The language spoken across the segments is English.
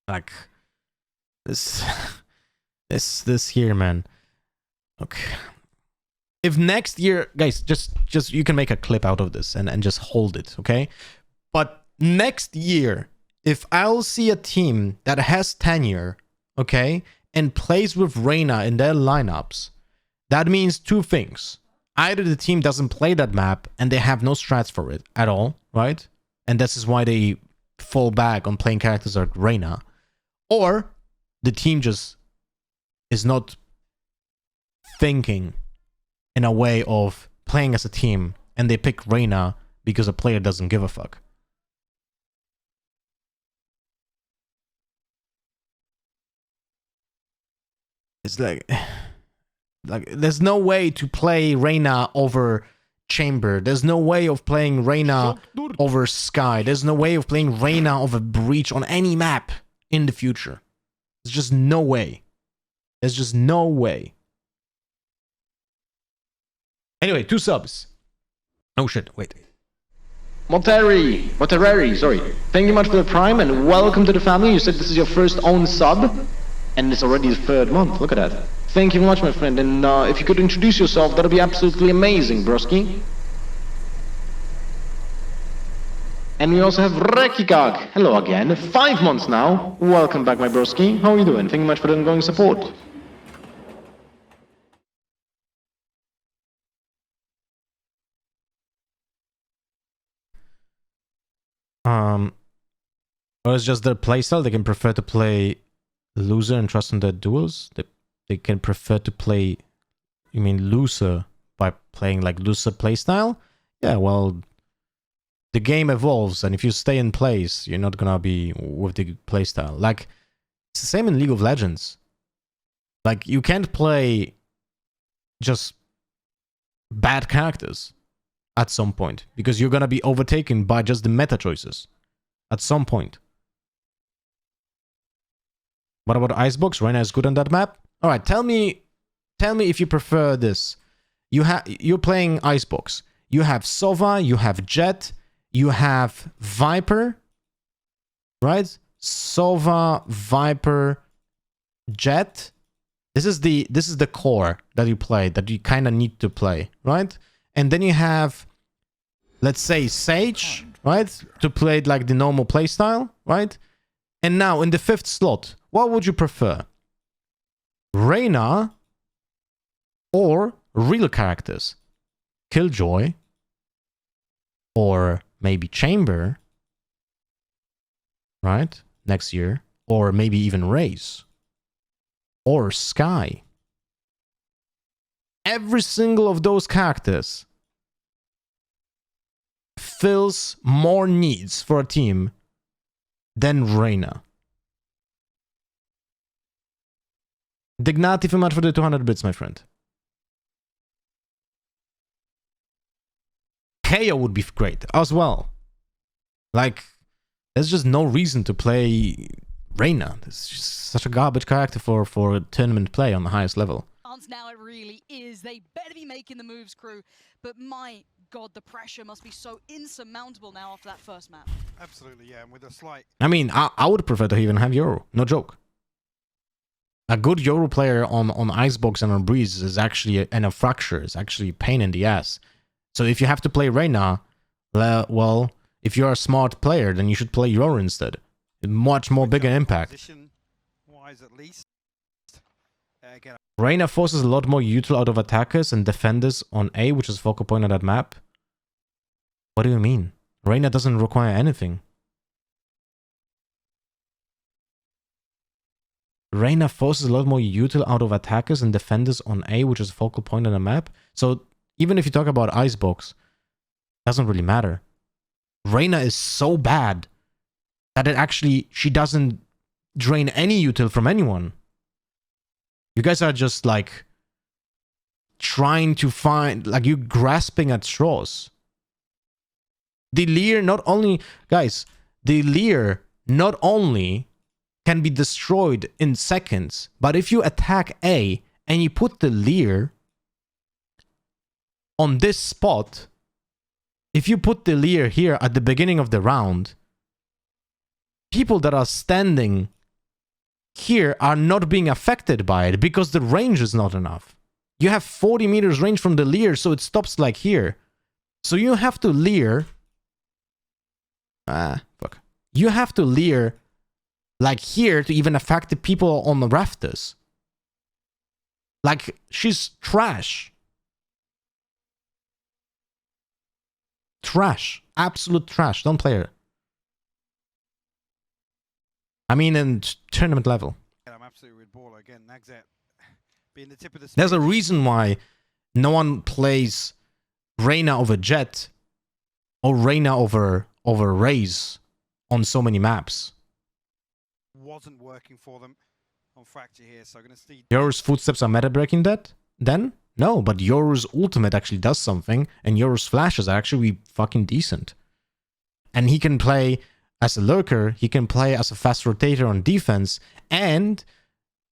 Like this this year, man. Okay. If next year, guys, just you can make a clip out of this and just hold it, okay? But next year, if I'll see a team that has tenure, okay, and plays with Reyna in their lineups, that means two things. Either the team doesn't play that map and they have no strats for it at all, right? And this is why they fall back on playing characters like Reyna. Or the team just is not thinking in a way of playing as a team and they pick Reyna because a player doesn't give a fuck. It's like there's no way to play Reyna over Chamber. There's no way of playing Reyna over Sky. There's no way of playing Reyna over Breach on any map in the future. There's just no way. There's just no way. Anyway, 2 subs. Oh shit, wait. Monterrey, sorry. Thank you much for the Prime and welcome to the family. You said this is your first own sub and it's already the 3rd month. Look at that. Thank you very much, my friend. And if you could introduce yourself, that'd be absolutely amazing, broski. And we also have Rekikag. Hello again. 5 months now. Welcome back, my broski. How are you doing? Thank you much for the ongoing support. Or it's just their playstyle. They can prefer to play loser and trust in their duels. They can prefer to play, you mean loser by playing like loser playstyle? Yeah, well, the game evolves, and if you stay in place, you're not gonna be with the playstyle. Like, it's the same in League of Legends. Like, you can't play just bad characters at some point, because you're gonna be overtaken by just the meta choices at some point. What about Icebox? Reyna is good on that map. All right, tell me if you prefer this. You're playing Icebox. You have Sova, you have Jet, you have Viper, right? Sova, Viper, Jet. This is the core that you play, that you kind of need to play, right? And then you have, let's say, Sage, right? To play like the normal playstyle, right? And now in the 5th slot, what would you prefer? Reyna or real characters? Killjoy or maybe Chamber, right? Next year. Or maybe even Raze or Sky. Every single of those characters fills more needs for a team than Reyna. Dignati, very much for the 200 bits, my friend. KO would be great as well. Like, there's just no reason to play Reyna. It's just such a garbage character for tournament play on the highest level. Now it really is. They better be making the moves, crew. But my God, the pressure must be so insurmountable now after that first map. Absolutely, yeah. And with a slight... I mean, I would prefer to even have Yoru. No joke. A good Yoru player on Icebox and on Breeze is actually, and a Fracture is actually a pain in the ass. So if you have to play Reyna, well, if you're a smart player, then you should play Yoru instead. Much more bigger impact. Position-wise, at least. Again, Reyna forces a lot more util out of attackers and defenders on A, which is focal point on that map. What do you mean? Reyna doesn't require anything. Reyna forces a lot more util out of attackers and defenders on A, which is focal point on the map. So even if you talk about Icebox, it doesn't really matter. Reyna is so bad that she doesn't drain any util from anyone. You guys are just like trying to find, like, you grasping at straws. The Leer not only, guys, the Leer not only can be destroyed in seconds, but if you attack A and you put the Leer on this spot, if you put the Leer here at the beginning of the round, people that are standing here are not being affected by it because the range is not enough. You have 40 meters range from the leer, so it stops like here. So you have to leer. Fuck. You have to leer like here to even affect the people on the rafters. Like, she's trash. Trash. Absolute trash. Don't play her. I mean, in tournament level. I'm absolutely with baller again. Nagzet being the tip of the There's a spear. reason why no one plays Reyna over Jet or Reyna over Raze on so many maps. Wasn't working for them on Fracture here, so going to see Yoru's footsteps are meta breaking that? Then? No, but Yoru's ultimate actually does something, and Yoru's flashes are actually fucking decent. And he can play as a lurker, he can play as a fast rotator on defense, and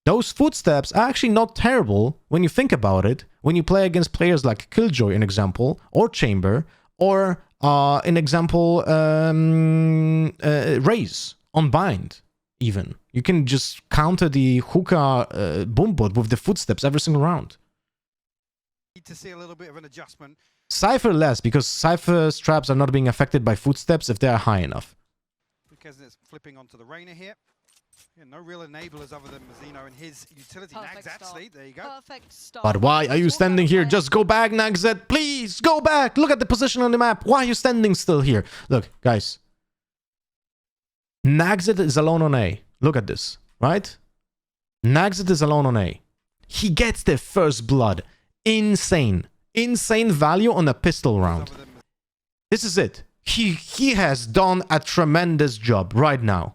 those footsteps are actually not terrible when you think about it, when you play against players like Killjoy, an example, or Chamber, or an example, Raze on Bind, even. You can just counter the hookah boombot with the footsteps every single round. need to see a little bit of an adjustment. Cypher less, because Cypher's traps are not being affected by footsteps if they are high enough. Because it's flipping onto the Reyna here. Yeah, no real enablers other than Mazzino and his utility. Perfect Nagzet sleep, there you go. Perfect start. But why are you standing here? Just go back, Nagzet. Please, go back. Look at the position on the map. Why are you standing still here? Look, guys. Nagzet is alone on A. Look at this, right? Nagzet is alone on A. He gets the first blood. Insane. Insane value on a pistol round. This is it. He has done a tremendous job right now.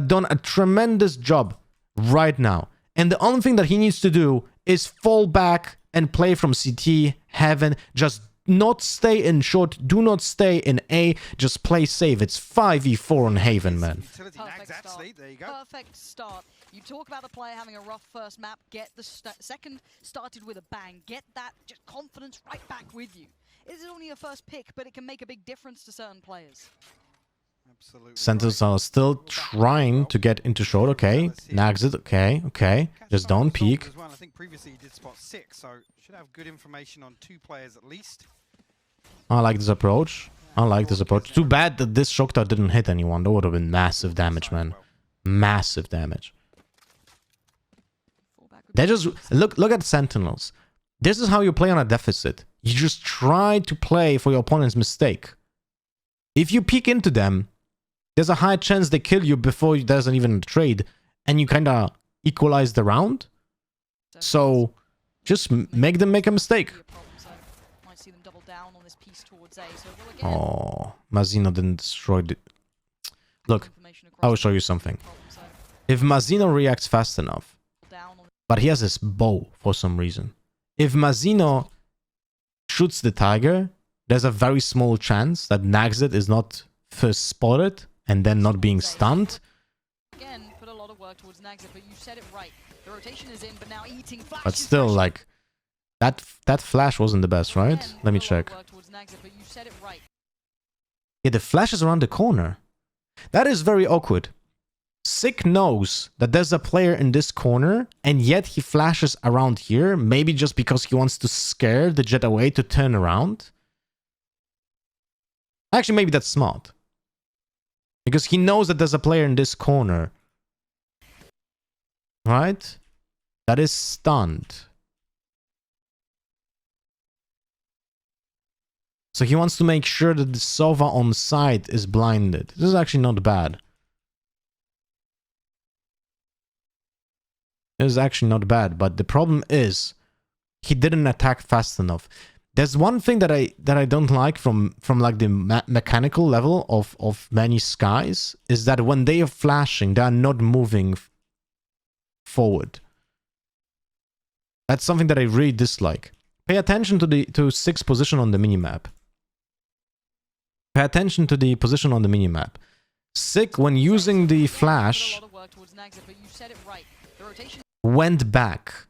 Done a tremendous job right now. And the only thing that he needs to do is fall back and play from CT, Heaven. Just not stay in short. Do not stay in A. Just play safe. It's 5v4 on Haven, man. Utility Perfect Nagzet start. sleep, there you go. Perfect start. You talk about the player having a rough first map, get the second started with a bang. Get that just confidence right back with you. It is only a first pick, but it can make a big difference to certain players. Absolutely. Sentinels are still trying to get into short. Okay. Nagzet. Okay. Okay. Just don't peek. As well. I think previously he did spot 6, so should have good information on 2 players at least. I like this approach. I like this approach. Too bad that this shock dart didn't hit anyone. That would have been massive damage, man. Massive damage. They just look at Sentinels. This is how you play on a deficit. You just try to play for your opponent's mistake. If you peek into them, there's a high chance they kill you before there's even a trade, and you kind of equalize the round. So just make them make a mistake. Might see them double down on this piece towards A. So will again. Oh, Mazzino didn't destroy it. Look, I will show you something. If Mazzino reacts fast enough, but he has this bow for some reason. If Mazzino shoots the tiger, there's a very small chance that Nagzet is not first spotted and then not being stunned. Again, put a lot of work towards Nagzet, but you said it right. The rotation is in, but now eating flash. But still, like, that flash wasn't the best, right? Again, Let me put a lot of check. work towards Nagzet, but you said it right. Yeah, the flash is around the corner. That is very awkward. Sick knows that there's a player in this corner, and yet he flashes around here, maybe just because he wants to scare the jet away to turn around. Actually, maybe that's smart. Because he knows that there's a player in this corner. Right? That is stunned. So he wants to make sure that the Sova on site is blinded. This is actually not bad. It is actually not bad, but the problem is he didn't attack fast enough. There's one thing that I don't like from like the mechanical level of many skies is that when they are flashing, they are not moving forward. That's something that I really dislike. Pay attention to the 6 position on the minimap. Pay attention to the position on the minimap. Sick, when using the flash, went back.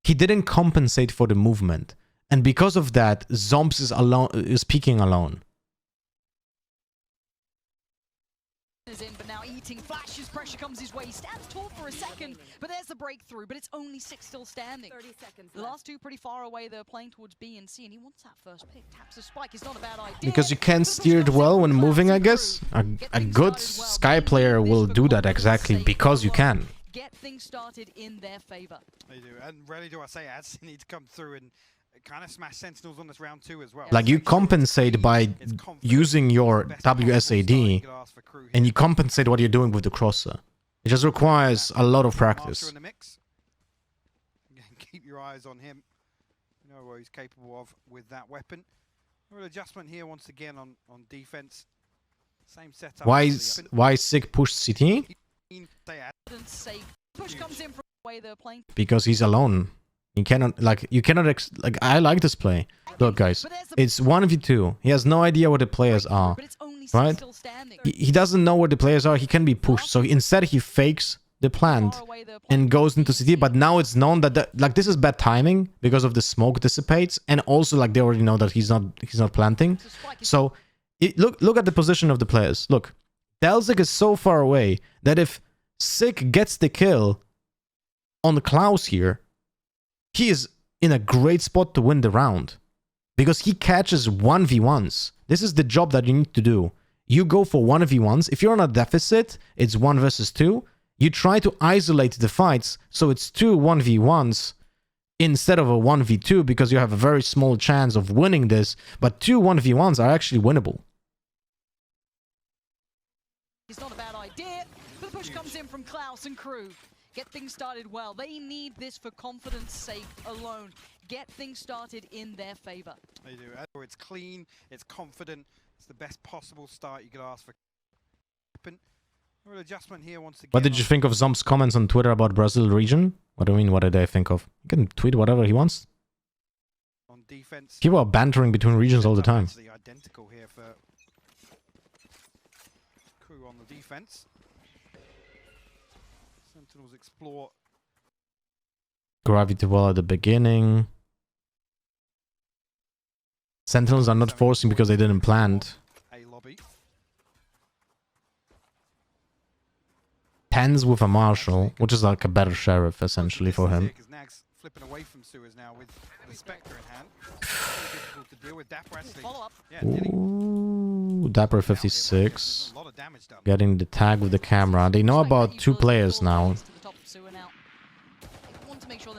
He didn't compensate for the movement. And because of that, Zomps is peeking alone. is in, but now eating flashes, pressure comes his way. He stands tall for a second, but there's the breakthrough, but it's only 6 still standing. 30 seconds The left. last two pretty far away. They're playing towards B and C, and he wants that first pick. Taps a spike. It's not a bad idea. Because you can't steer it well when moving, I guess. A good Sky player will do that exactly because you can. Get things started in their favor. They do, and rarely do I say ads need to come through and kind of smash Sentinels on this round 2 as well. Like you compensate by using your WSAD, and you compensate what you're doing with the crosser. It just requires a lot of practice. In the mix. Again, keep your eyes on him. You know what he's capable of with that weapon. A little adjustment here once again on defense. Same setup. Why Sig pushed CT? Push comes in from the way they're playing. Because he's alone. You cannot I like this play. Look guys, it's 1v2. He has no idea where the players are. Right? He doesn't know where the players are. He can be pushed. So instead he fakes the plant and goes into CT. But now it's known that like this is bad timing because of the smoke dissipates, and also like they already know that he's not planting. So look at the position of the players. Look, Delzik is so far away that if Sig gets the kill on the Klaus here, he is in a great spot to win the round. Because he catches 1v1s. This is the job that you need to do. You go for 1v1s. If you're on a deficit, it's 1 versus 2. You try to isolate the fights, so it's 2 1v1s instead of a 1v2, because you have a very small chance of winning this. But 2 1v1s are actually winnable. It's not a bad idea. The push comes in from Klaus and KRU. Get things started well. They need this for confidence sake alone. Get things started in their favor. They do. It's clean, it's confident, it's the best possible start you could ask for. A little adjustment here once again. What did you think of Zomp's comments on Twitter about Brazil region? What do you mean, what did I think of? He can tweet whatever he wants. On defense. People are bantering between regions all the time. Actually identical here for KRU on the defense. Sentinels explore. Gravity well at the beginning. Sentinels are not forcing because they didn't plant. A lobby. Tens with a marshal, which is like a better sheriff essentially for him. Nag's flipping away from Sewers now with the Spectre in hand. Difficult to deal with. Dapper actually. Ooh, Dapper 56. Getting the tag with the camera. They know about 2 players now.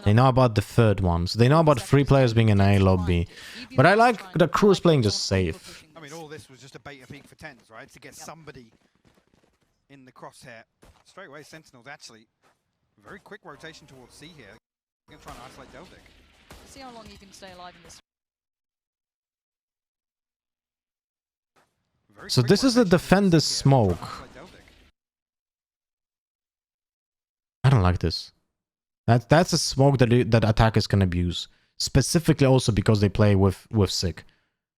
They know about the third one. So they know about 3 players being in A lobby. But I like the KRU is playing just safe. I mean, all this was just a beta peek for Tens, right? To get somebody in the crosshair. Straight away, Sentinels actually. Very quick rotation towards C here. They're going to try and isolate Delzik. See how long you can stay alive in this. So this is a defend this smoke. I don't like this. That's a smoke that attackers can abuse. Specifically also because they play with Sig.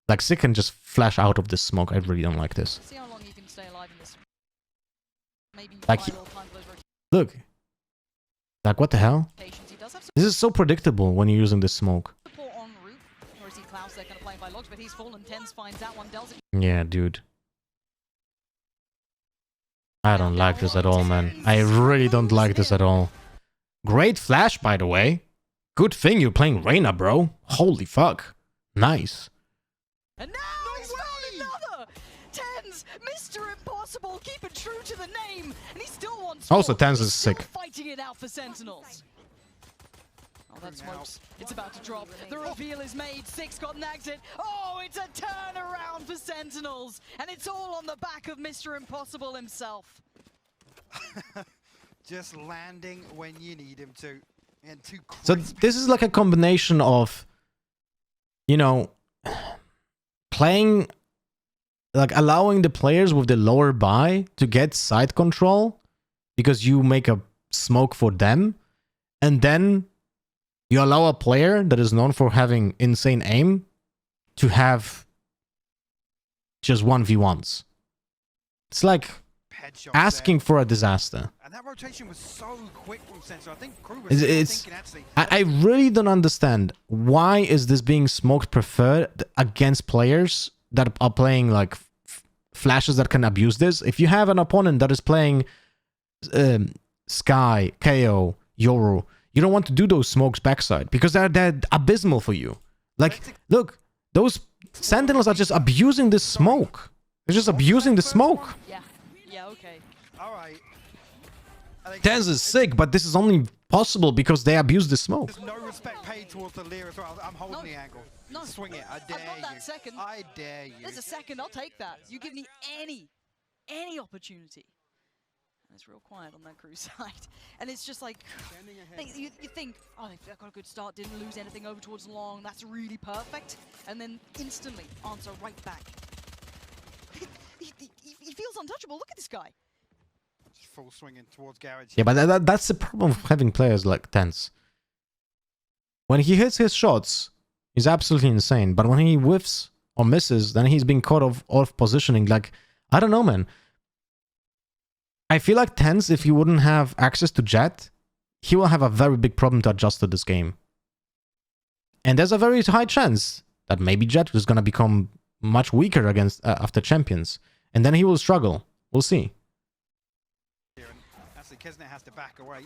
Like Sig can just flash out of this smoke. I really don't like this. See how long you can stay alive in this. Maybe like look. Like what the hell? This is so predictable when you're using this smoke. Yeah, dude. I don't like this at all, man. I really don't like this at all. Great flash, by the way. Good thing you're playing Reyna, bro. Holy fuck. Nice. And now he's found another! Tens, Mr. Impossible, keeping true to the name, and he still wants also, more. Tens is sick. Fighting it out for Sentinels. Oh, that smokes. It's about to drop. The reveal is made. 6 got nagged it. Oh, it's a turnaround for Sentinels. And it's all on the back of Mr. Impossible himself. Just landing when you need him to. And too so this is like a combination of, you know, playing, like allowing the players with the lower buy to get side control because you make a smoke for them, and then you allow a player that is known for having insane aim to have just 1v1s. It's like asking for a disaster. And that rotation was so quick from Sensor. I think KRU was thinking actually. I really don't understand why is this being smoked preferred against players that are playing like flashes that can abuse this. If you have an opponent that is playing Sky, KO, Yoru, you don't want to do those smokes backside because they're abysmal for you. Like, look, those Sentinels are just abusing the smoke. They're just abusing the smoke. Yeah. Yeah, okay. Alright. Tens is sick, but this is only possible because they abuse the smoke. There's no respect paid towards the Lear as well. I'm holding the angle. No. Swing it. I dare I've got you. that second. I dare you. There's a second, I'll take that. You give me any opportunity. And it's real quiet on that crew side. And it's just like, you think, oh, they've got a good start, didn't lose anything over towards long, that's really perfect. And then instantly answer right back. He feels untouchable, look at this guy. Just full swinging towards Garage. Yeah, but that's the problem of having players like Tens. When he hits his shots, he's absolutely insane. But when he whiffs or misses, then he's being caught off positioning. Like, I don't know, man. I feel like Tens, if he wouldn't have access to Jet, he will have a very big problem to adjust to this game. And there's a very high chance that maybe Jet is going to become much weaker against after Champions. And then he will struggle. We'll see. Actually, Kesnet has to back away.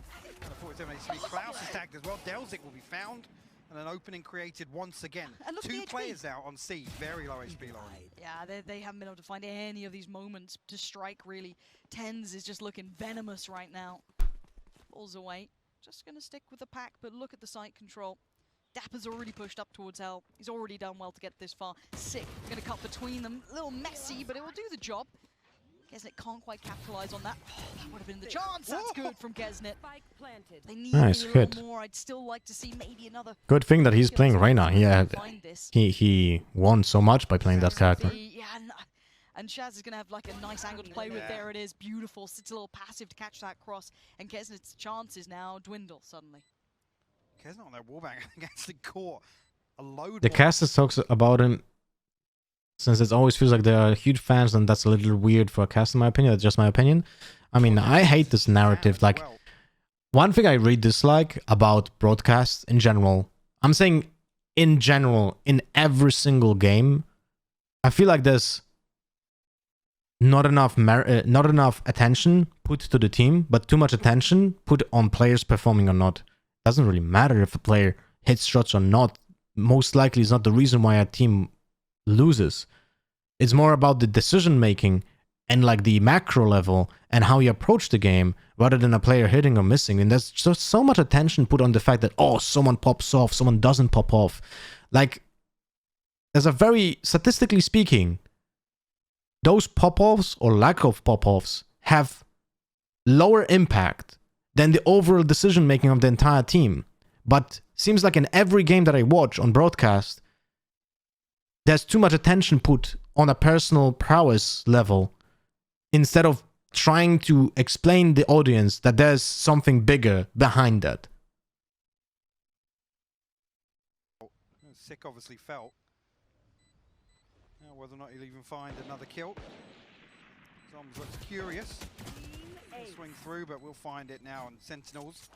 47 HP. Klaus is tagged as well. Delzik will be found. And an opening created once again. And look at Two the HP. players out on C. Very low HP, Lauren. Yeah, they haven't been able to find any of these moments to strike, really. Tens is just looking venomous right now. Falls away. Just going to stick with the pack, but look at the site control. Dapper's already pushed up towards Hell. He's already done well to get this far. Sick. Going to cut between them. A little messy, but it will do the job. Kesnet can't quite capitalize on that. Oh, that would have been the chance. That's good from Kesnet. They need Nice, a little good. more. I'd still like to see maybe another. Good thing that he's playing Reyna. Yeah, Find this. he won so much by playing that character. Yeah, and Shaz is going to have like a nice angle to play with. There it is. Beautiful. Sits a little passive to catch that cross. And Kesnet's chances now dwindle suddenly. Kesnet on that wallbang actually caught a load. The casters talks about him since it always feels like they are huge fans, and that's a little weird for a cast in my opinion. That's just my opinion. I mean, I hate this narrative. Like, one thing I really dislike about broadcasts in general, I'm saying in general, in every single game, I feel like there's not enough attention put to the team, but too much attention put on players performing or not. It doesn't really matter if a player hits shots or not. Most likely, it's not the reason why a team loses. It's more about the decision making and like the macro level and how you approach the game rather than a player hitting or missing. And there's just so much attention put on the fact that, oh, someone pops off, someone doesn't pop off. Like, there's a very, statistically speaking, those pop-offs or lack of pop-offs have lower impact than the overall decision making of the entire team. But seems like in every game that I watch on broadcast, there's too much attention put on a personal prowess level instead of trying to explain the audience that there's something bigger behind that. Sick obviously felt. Now whether or not he'll even find another kill. Zombs looks curious. He'll swing through, but we'll find it now. And Sentinels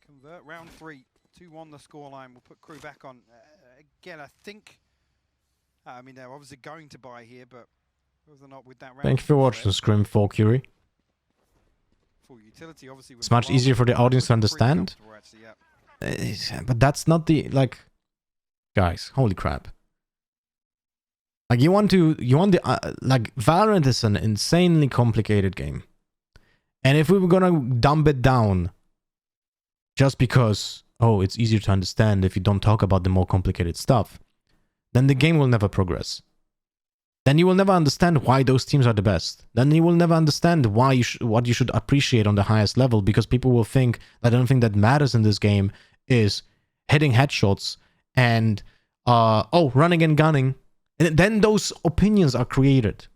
convert round 3. 2-1 the scoreline. We'll put crew back on. Again, I think... I mean, they're obviously going to buy here, but whether or not with that round... Thank you for watching Scrim 4 Curie. Full utility, obviously, It's much easier for the audience to understand. Actually, yeah. But that's not the, like... Guys, holy crap. Like, you want the... like, Valorant is an insanely complicated game. And if we were gonna dumb it down just because, oh, it's easier to understand if you don't talk about the more complicated stuff, then the game will never progress. Then you will never understand why those teams are the best. Then you will never understand why what you should appreciate on the highest level, because people will think that the only thing that matters in this game is hitting headshots and, running and gunning. And then those opinions are created.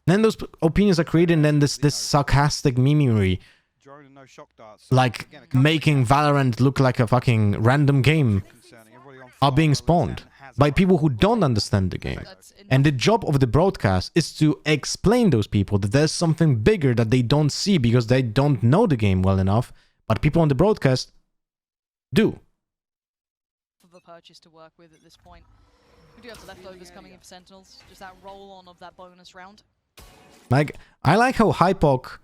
Then those opinions are created, and then this sarcastic mimicry, Drone and no shock darts. like Again, a couple making Valorant look like a fucking random game, concerning. Everybody on are fire, being but spawned Roxanne has by it. people who don't understand the game. That's enough. And the job of the broadcast is to explain those people that there's something bigger that they don't see because they don't know the game well enough, but people on the broadcast do. Of a purchase to work with at this point. We do have the leftovers coming in for Sentinels. Just that roll-on of that bonus round. Like, I like how Hypok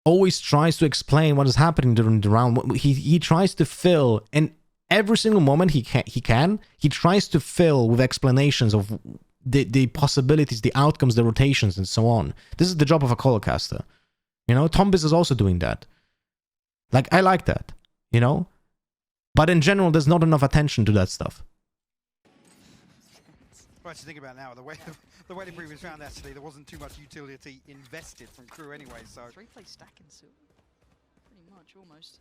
always tries to explain what is happening during the round. He tries to fill, and every single moment he tries to fill with explanations of the possibilities, the outcomes, the rotations, and so on. This is the job of a colocaster. You know, Tombis is also doing that. Like, I like that, you know? But in general, there's not enough attention to that stuff. Right, to think about now, the way the previous round, actually, there wasn't too much utility invested from KRU anyway, so... 3-play stack in Silver. Pretty much, almost.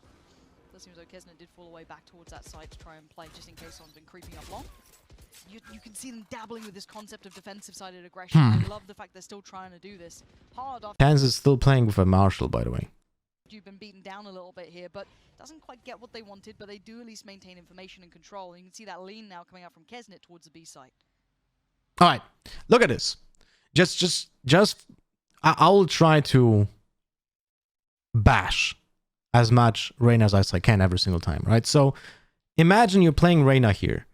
Does seem as though Kesnet did fall away back towards that side to try and play, just in case someone's been creeping up long. You can see them dabbling with this concept of defensive-sided aggression. I love the fact they're still trying to do this. Hard after... Kansas is still playing with a Marshall, by the way. You've been beaten down a little bit here, but doesn't quite get what they wanted, but they do at least maintain information and control. And you can see that lean now coming out from Kesnet towards the B site. All right, look at this. I'll try to bash as much Reyna as I can every single time, right? So imagine you're playing Reyna here.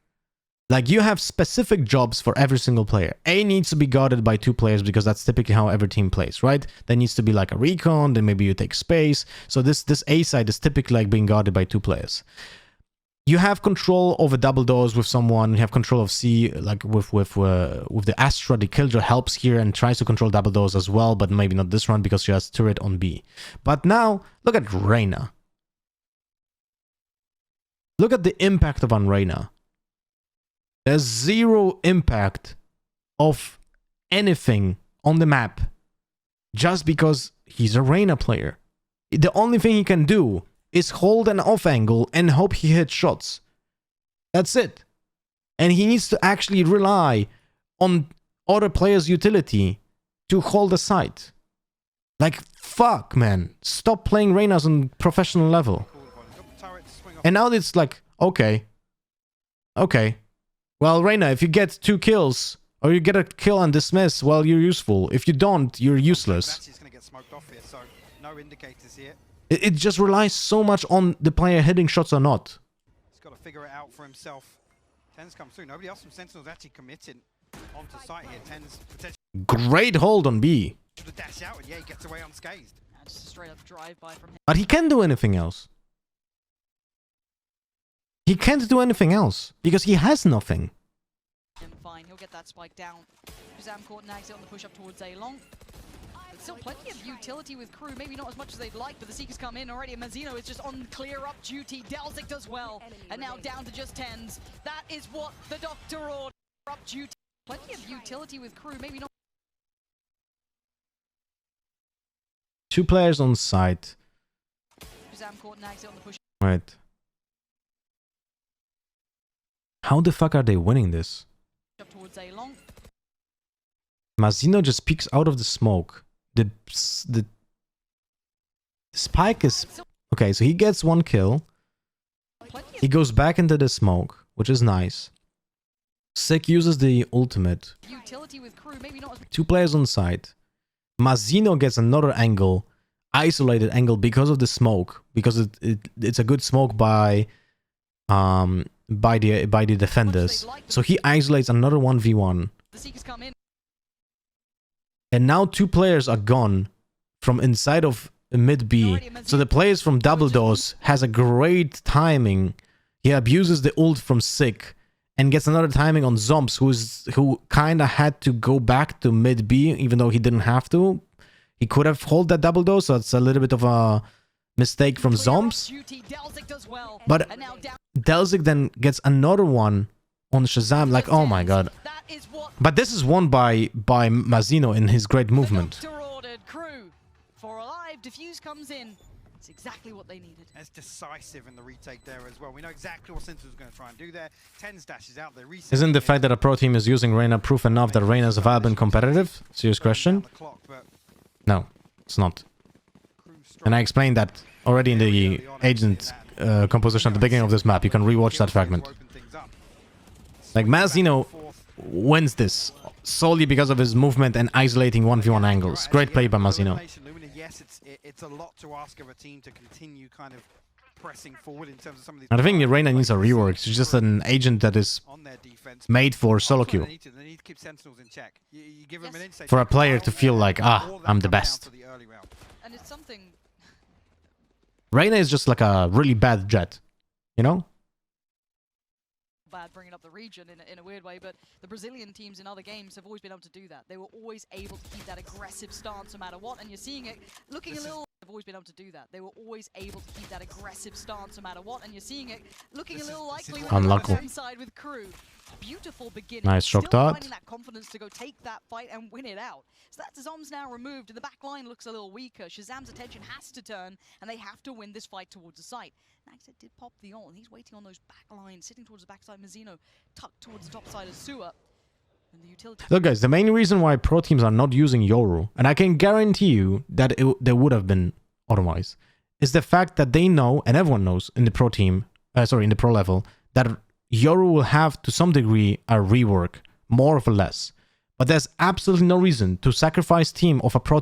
Like, you have specific jobs for every single player. A needs to be guarded by 2 players because that's typically how every team plays, right? There needs to be like a recon, then maybe you take space. So this A side is typically like being guarded by 2 players. You have control over double doors with someone. You have control of C, like with the Astra. The Killjoy helps here and tries to control double doors as well, but maybe not this run because she has turret on B. But now, look at Reyna. Look at the impact on Reyna. There's 0 impact of anything on the map just because he's a Reyna player. The only thing he can do is hold an off angle and hope he hits shots. That's it. And he needs to actually rely on other players' utility to hold the site. Like, fuck, man. Stop playing Reynas on professional level. And now it's like, okay. Okay. Well, Reyna, if you get 2 kills, or you get a kill and dismiss, well, you're useful. If you don't, you're useless. Gonna get smoked off here, so no indicators here. It just relies so much on the player hitting shots or not. He's got to figure it out for himself. Tens comes through. Nobody else from Sentinels actually committed onto site here. Tens potentially Great hold on B. should have dashed out, and yeah, he gets away unscathed. Just a straight up drive-by from him. But he can't do anything else. He can't do anything else because he has nothing. Fine, he'll get that spike down. Shazam caught nags it on the push up towards A long. But still plenty of utility with KRU, maybe not as much as they'd like, but the Seekers come in already, and Mazzino is just on clear-up duty. Delzik does well, and now down to just 10s. That is what the Doctor ordered. Up duty. Plenty of utility with KRU, maybe not. 2 players on site. Shazam caught nags it on the push. Right. How the fuck are they winning this? Up towards A long. Mazzino just peeks out of the smoke. The spike is... Okay, so he gets 1 kill. He goes back into the smoke, which is nice. Sick uses the ultimate. Utility with KRU, maybe not as 2 players on site. Mazzino gets another angle, isolated angle because of the smoke, because it's a good smoke by the defenders. So he isolates another 1v1. the Seekers come in. And now 2 players are gone from inside of mid B. So the players from double doors has a great timing. He abuses the ult from Sick and gets another timing on Zomps, who kind of had to go back to mid B, even though he didn't have to. He could have hold that double door, so it's a little bit of a mistake from Zomps. But Delzik then gets another one on Shazam, like, oh my god. But this is won by Mazzino in his great movement. KRU for alive, Diffuse comes in. It's exactly what they needed. That's decisive in the retake there as well. We know exactly what Sentinels is going to try and do there. Tens dashes out there. Isn't the fact that a pro team is using Reyna proof enough that Reyna is viable and competitive? Serious question? No, it's not. And I explained that already in the agent composition at the beginning of this map. You can rewatch that fragment. Like, Mazzino wins this solely because of his movement and isolating 1v1 angles. Great play by Mazzino. Yes, it's a lot to ask of a team to continue kind of pressing forward in terms of some of these. I think Reyna needs a rework. She's just an agent that is on their defense. made for solo Ultimately, queue. They need to keep Sentinels in check. You give them an insight For a player to feel like, I'm the down best. to the early round. And it's something Reyna is just like a really bad jet, you know? bad bringing up the region in a weird way, but the Brazilian teams in other games have always been able to do that. They were always able to keep that aggressive stance no matter what, and you're seeing it looking a little... They've always been able to do that. They were always able to keep that aggressive stance no matter what, and you're seeing it looking a little likely on Unlucky. the side with KRU. Beautiful beginning. Nice shock Still dart. finding that confidence to go take that fight and win it out. So that Zom's now removed, and the back line looks a little weaker. Shazam's attention has to turn, and they have to win this fight towards the site. Naxxet did pop the ult, and he's waiting on those back lines, sitting towards the backside. Mazzino tucked towards the top side of Sewer. And the utility... Look, guys, the main reason why pro teams are not using Yoru, and I can guarantee you that they would have been otherwise, is the fact that they know, and everyone knows in the pro team, in the pro level, that Yoru will have to some degree a rework, more or less. But there's absolutely no reason to sacrifice time of a pro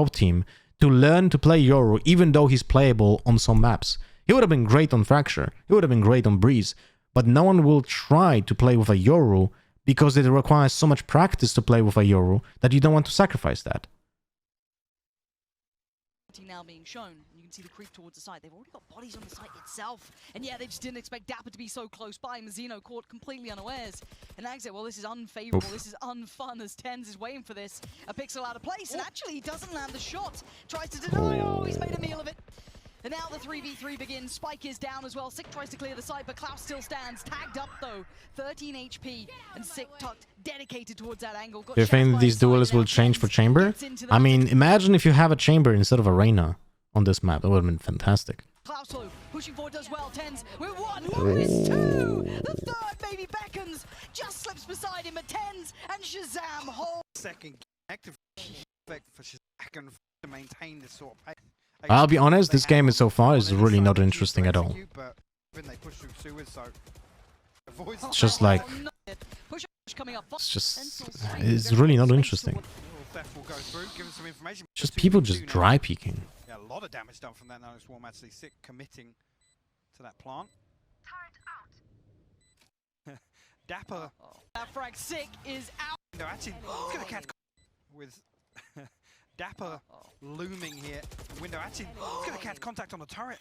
team to learn to play Yoru, even though he's playable on some maps. He would have been great on Fracture, he would have been great on Breeze, but no one will try to play with a Yoru because it requires so much practice to play with a Yoru that you don't want to sacrifice that. Now being shown, you can see the creep towards the site. They've already got bodies on the site itself, and yeah, they just didn't expect Dapper to be so close by. Mazzino caught completely unawares, and Naxxet, well, this is unfavorable. This is unfun as Tens is waiting for this. A pixel out of place, and actually he doesn't land the shot. Tries to deny. Oh, he's made a meal of it. And now the 3v3 begins. Spike is down as well. Sick tries to clear the site, but Klaus still stands. Tagged up though. 13 HP, and Sick tucked, dedicated towards that angle. Do you think these duelists will change for chamber? I mean, imagine if you have a chamber instead of a Reyna on this map. That would have been fantastic. Klaus pushing forward does well. Tens with one, with two. The third maybe beckons. Just slips beside him, but Tens and Shazam hold. Second active effect for Shazam to maintain this sort of pace. I'll be honest, this game so far is really not interesting at all. It's just like... It's really not interesting. Just people just dry peeking. Yeah, a lot of damage done from that now. Swarm actually Sick committing to that plant. Dapper. That frag Sick is out. No, actually, he's gonna catch with Dapper looming here. Window actually he's gonna catch contact on the turret.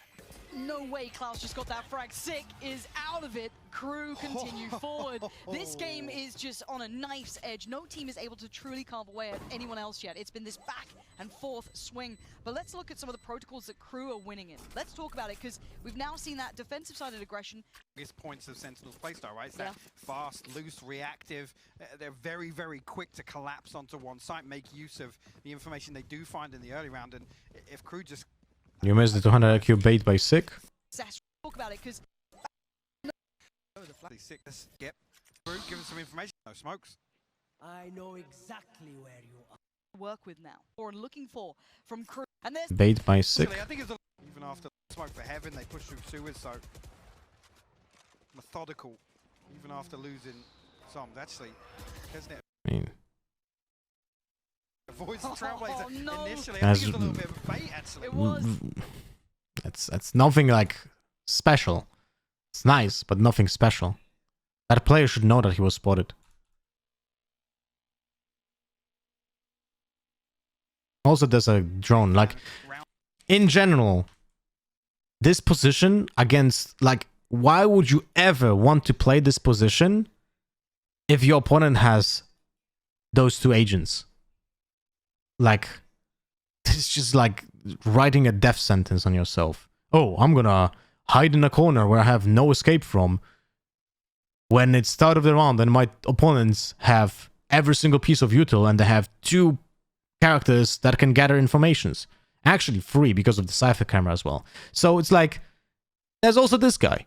No way, Klaus just got that frag. Sick is out of it. KRU continue forward. This game is just on a knife's edge. No team is able to truly carve away at anyone else yet. It's been this back and forth swing. But let's look at some of the protocols that KRU are winning in. Let's talk about it, because we've now seen that defensive-sided aggression. Biggest points of Sentinel's playstyle, right? It's that fast, loose, reactive. They're very, very quick to collapse onto one site, make use of the information they do find in the early round. And if KRU just... You missed the 200 IQ bait by Sick. Talk about it, because... Sick. Yep. KRU, give us some information. No smokes. I know exactly where you are. Work with now, or looking for from KRU. And there's Bait by Sick. I think it's even after smoke for heaven, they push through sewers, so methodical. Even after losing some, actually, isn't it? I mean, Avoids the Trailblazer no. initially. I think it's a little bit of a bait, actually. It was. That's nothing like special. It's nice, but nothing special. That player should know that he was spotted. Also, there's a drone. Like, in general, this position against, like, why would you ever want to play this position if your opponent has those two agents? Like, it's just like writing a death sentence on yourself. Oh, I'm gonna hide in a corner where I have no escape from when it's start of the round and my opponents have every single piece of util and they have two characters that can gather informations. Actually 3 because of the Cypher camera as well. So it's like, there's also this guy.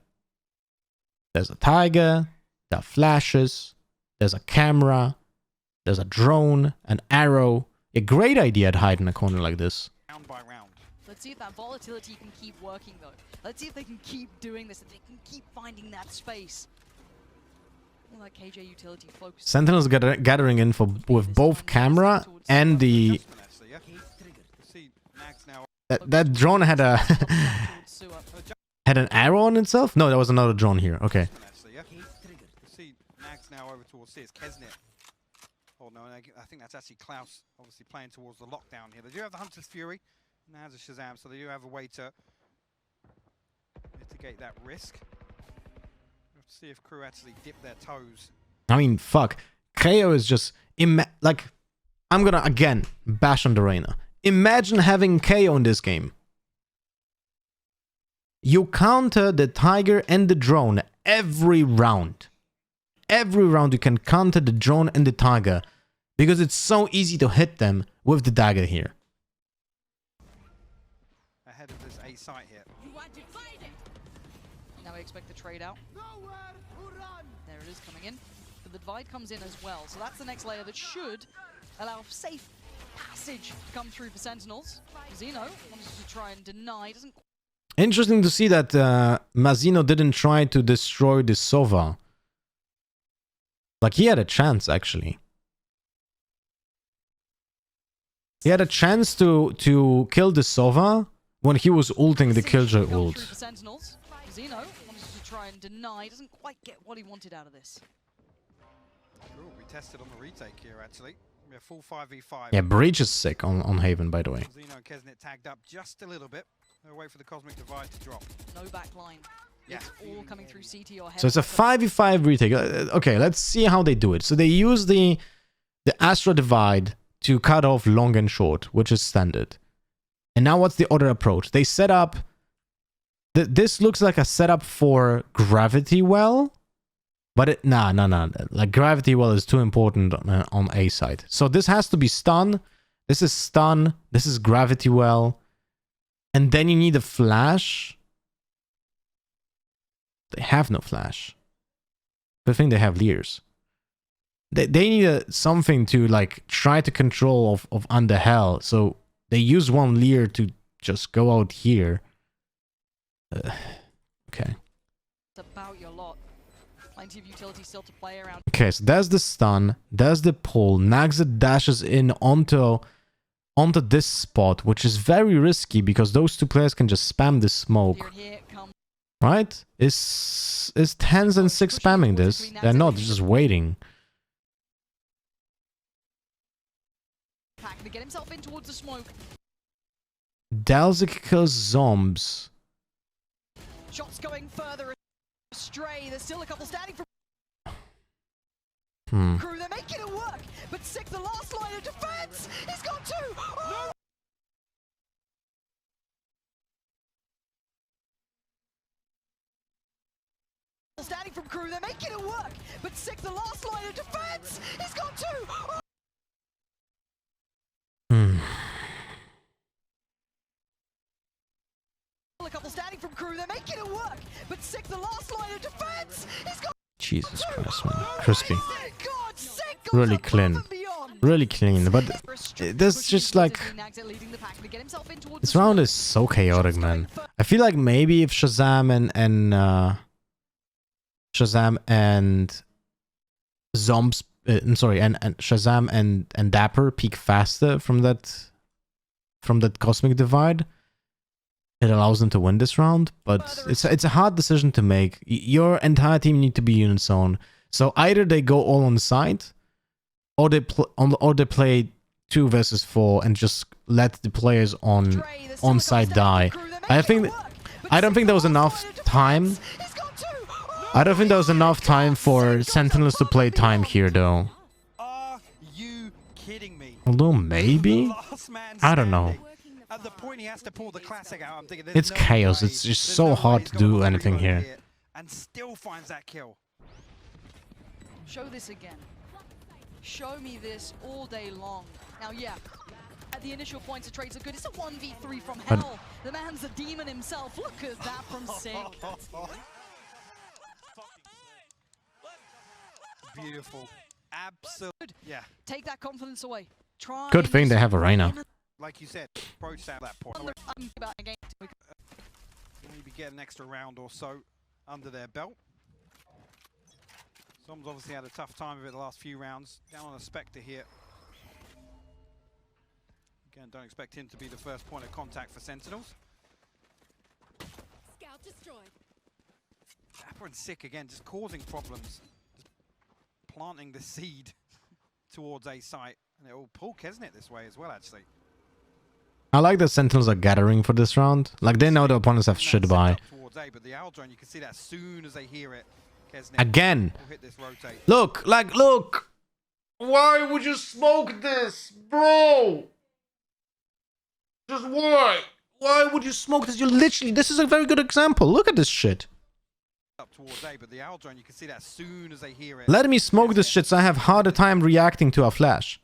There's a tiger, there are flashes, there's a camera, there's a drone, an arrow. A great idea to hide in a corner like this. Round by round. Let's see if that volatility can keep working, though. Let's see if they can keep doing this, if they can keep finding that space. Well, that KJ utility focus. Sentinels gathering in with both camera and the... That drone had a sewer. Had an arrow on itself? No, that was another drone here. Okay. Actually, yeah. You see Nags now over towards this. Kesnit. Oh no, I think that's actually Klaus, obviously playing towards the lockdown here. They do have the Hunter's Fury. Now has a Shazam, so they do have a way to mitigate that risk. We'll have to see if crew actually dip their toes. I mean, fuck. KO is just... like, I'm gonna, again, bash on the Reyna. Imagine having KO in this game. You counter the Tiger and the drone every round. Every round you can counter the drone and the Tiger. Because it's so easy to hit them with the dagger here. Ahead of this A site here. Now we expect the trade out. There it is coming in. But the divide comes in as well. So that's the next layer that should allow safe passage to come through for Sentinels. Zeno wants to try and deny. Doesn't. Interesting to see that Mazino didn't try to destroy the Sova. Like, he had a chance, actually. He had a chance to kill the Sova when he was ulting the Killjoy ult. Zeno wants to try and deny. Doesn't quite get what he wanted out of this. Ooh, we tested on the retake here, actually. We have full 5v5. Yeah, Breach is sick on Haven, by the way. Zeno and Kesnit tagged up just a little bit. They'll wait for the Cosmic Divide to drop. No back line. Yeah. It's all coming through CT or head. So it's a 5v5 retake. Okay, let's see how they do it. So they use the Astra Divide to cut off long and short, which is standard. And now what's the other approach? They set up... This looks like a setup for Gravity Well. But it... Nah. Like, Gravity Well is too important on A side. So this has to be stun. This is stun. This is Gravity Well. And then you need a flash. They have no flash. Good thing they have Leers. They need something to, like, try to control of Under Hell. So they use one Leer to just go out here. Okay. It's about your lot. Plenty of utility still to play around. Okay, so there's the stun. There's the pull. Naxa dashes in onto this spot, which is very risky because those two players can just spam the smoke. Right? Is Tens and 6 spamming this? They're not, they're just waiting. To get himself in towards the smoke. Dalzik kills Zombs. Shots going further astray. There's still a couple standing from Crew. They're making it work, but Sick, the last line of defense, he's got two. Oh! Standing from Crew, they're making it work, but Sick, the last line of defense, he's got two. Oh! A couple standing from Crew, they're making it work, but Sick, the last line of defense, he's got Jesus Christ, man. Crispy. God, Sick Really clean. Really clean, but this just like... This round is so chaotic, man. I feel like maybe if Shazam and Zombs... and Shazam and Dapper peak faster from that Cosmic Divide, it allows them to win this round, but it's a hard decision to make. Your entire team need to be unison. So either they go all on site, or they play 2 versus 4 and just let the players on site die. I don't think there was enough time. I don't think there was enough time for Sentinels to play time here, though. Are you kidding me? Although maybe, I don't know. At the point he has to pull the classic out, I'm thinking it's no chaos. way. It's just so hard to do anything here. And still finds that kill. Show this again. Show me this all day long. Now, yeah, at the initial points, the trades are good. It's a 1v3 from hell. The man's a demon himself. Look at that from Sick. Beautiful. Absolute. Yeah. Take that confidence away. Try. Good thing they have a Reyna. Like you said, approach that point. Maybe get an extra round or so under their belt. Som's obviously had a tough time of it the last few rounds. Down on a Spectre here. Again, don't expect him to be the first point of contact for Sentinels. Dapper and Sick again, just causing problems. Just planting the seed towards A site. And it will pull Kesnet this way as well, actually. I like that Sentinels are gathering for this round. Like, they know the opponents have shit by. Towards A, but the owl drone, you can see that as soon as they hear it, Kesnet Again. will hit this rotate. Look, like, look. Why would you smoke this, bro? Just why? Why would you smoke this? You literally, this is a very good example. Look at this shit. Up towards A, but the owl drone, you can see that as soon as they hear it. Let me smoke this shit so I have harder time reacting to a flash.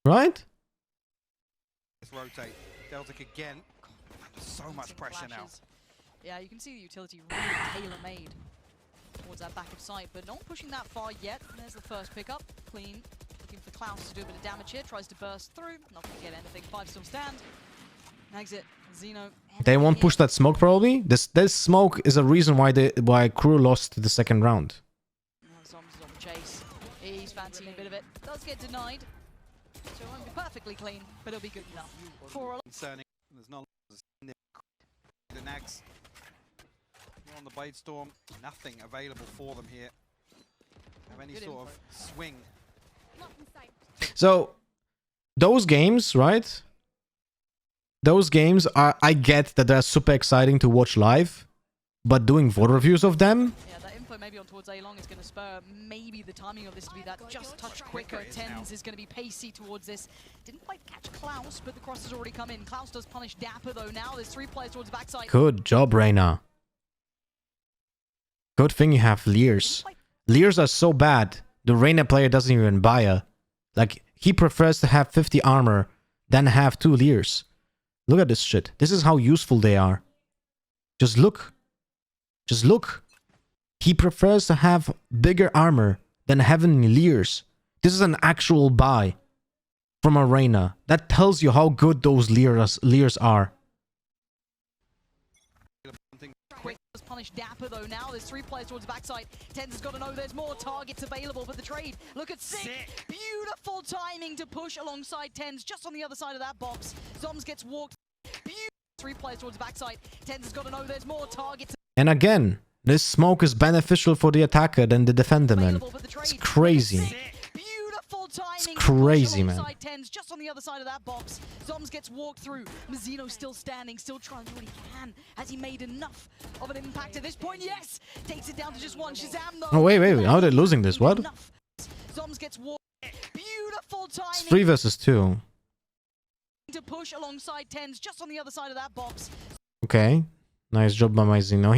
Right? This rotate. Deltic again. Under so much pressure now. Yeah, you can see the utility really tailor-made towards that back of sight, but not pushing that far yet. There's the first pickup. Clean. Looking for Klaus to do a bit of damage here. Tries to burst through. Not going to get anything. 5 still stand. Exit. Xeno. They won't push that smoke probably. This smoke is a reason why KRU lost the second round. Zombs is on the chase. He's fancying a bit of it. Does get denied. So it won't be perfectly clean, but it'll be good enough. Concerning. There's no the nags. On the Blade Storm, nothing available for them here. Have any sort of swing. So those games, right? Those games are, I get that they're super exciting to watch live, but doing VOD reviews of them. Yeah, that info maybe on towards A long is going to spur maybe the timing of this to be that just touch quicker. Tens is going to be pacey towards this. Didn't quite catch Klaus, but the cross has already come in. Klaus does punish Dapper though. Now there's 3 players towards the backside. Good job, Reyna. Good thing you have Leers. Leers are so bad, the Reyna player doesn't even buy a. Like, he prefers to have 50 armor than have 2 Leers. Look at this shit. This is how useful they are. Just look. Just look. He prefers to have bigger armor than having Leers. This is an actual buy from a Reyna. That tells you how good those Leers are. Punish Dapper though. Now there's 3 players towards the backside. Tens has got to know there's more targets available for the trade. Look at Sick. Beautiful timing to push alongside Tens just on the other side of that box. Zoms gets walked. 3 players towards the backside. Tens has got to know there's more targets. And again, this smoke is beneficial for the attacker than the defender, man. It's crazy. It's crazy, man. Tens just on the other side of that box. Zoms gets walked through. Mazzino still standing, still trying to do what he can. Has he made enough of an impact at this point? Yes! Takes it down to just 1. Shazam though. Oh, wait. How are they losing this? What? Zoms gets walked. Beautiful timing. It's 3 versus 2. To push alongside Tens just on the other side of that box. Okay. Nice job by Mazzino.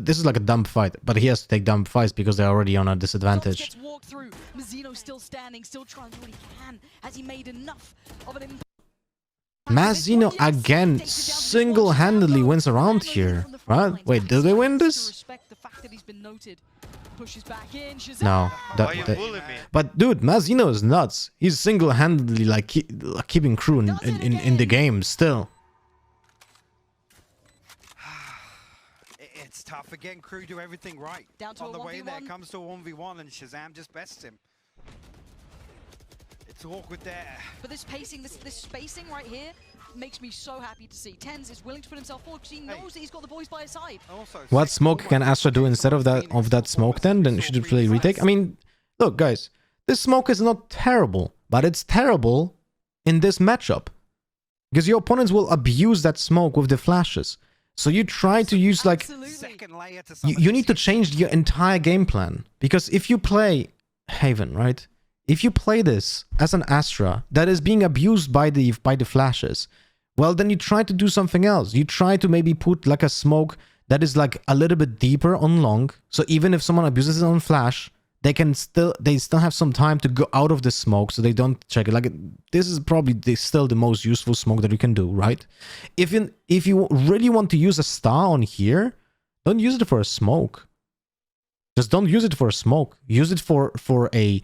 This is like a dumb fight, but he has to take dumb fights because they're already on a disadvantage. Gets walked through. Mazzino still standing, still trying to do what he can. Has he made enough of an impact? Mazzino again single-handedly wins around here, right? Wait, did they win this? No. But dude, Mazzino is nuts. He's single-handedly like keeping KRU in the game still. It's tough. Again, KRU do everything right. Down to on the way 1v1. there comes to a 1v1 and Shazam just bests him. It's awkward there. But this pacing, this spacing right here makes me so happy to see. Tens is willing to put himself forward because he knows that he's got the boys by his side. Also, What smoke can Astra do instead of that smoke then? Then should it really retake? I mean, look guys, this smoke is not terrible, but it's terrible in this matchup. Because your opponents will abuse that smoke with the flashes. So you try to use like... You need to change your entire game plan. Because if you play Haven, right? If you play this as an Astra that is being abused by the flashes, well then you try to do something else. You try to maybe put like a smoke that is like a little bit deeper on long. So even if someone abuses it on flash, they still have some time to go out of the smoke so they don't check it. Like, this is probably still the most useful smoke that you can do, right? If you really want to use a star on here, don't use it for a smoke. Just don't use it for a smoke. Use it for a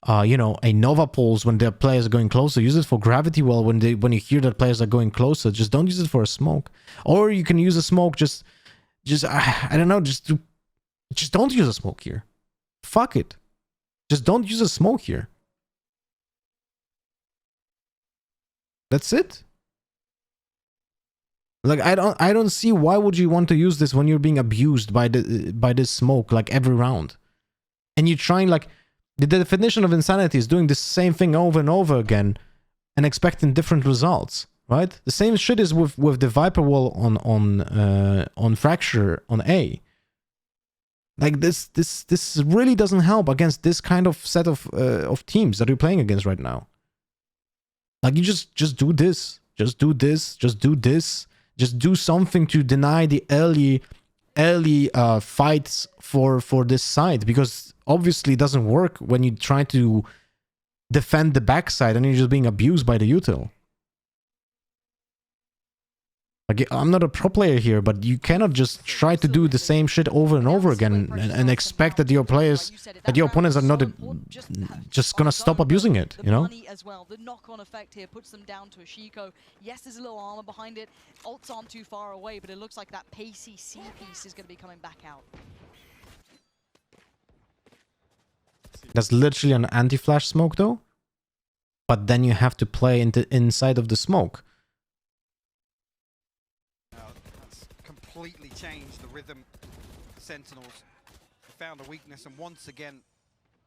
a Nova Pulse when the players are going closer. Use it for Gravity Well when you hear that players are going closer. Just don't use it for a smoke. Or you can use a smoke just I don't know, just don't use a smoke here. Fuck it. Just don't use a smoke here. That's it. Like I don't see why would you want to use this when you're being abused by this smoke like every round, and you trying like the definition of insanity is doing the same thing over and over again, and expecting different results, right? The same shit is with the Viper wall on Fracture on A. Like this really doesn't help against this kind of set of teams that you're playing against right now. Like you just do this, just do this, just do this, just do something to deny the early fights for this side, because obviously it doesn't work when you try to defend the backside and you're just being abused by the util. Like, I'm not a pro player here, but you cannot just try to do the same shit over and over again and expect that your players, that your opponents are not just gonna stop abusing it, you know? As well. The knock-on effect here puts them down to a Shiko. Yes, there's a little armor behind it. Ults aren't too far away, but it looks like that pacey C piece is going to be coming back out. That's literally an anti-flash smoke though. But then you have to play inside of the smoke. That's completely changed the rhythm. Sentinels found a weakness, and once again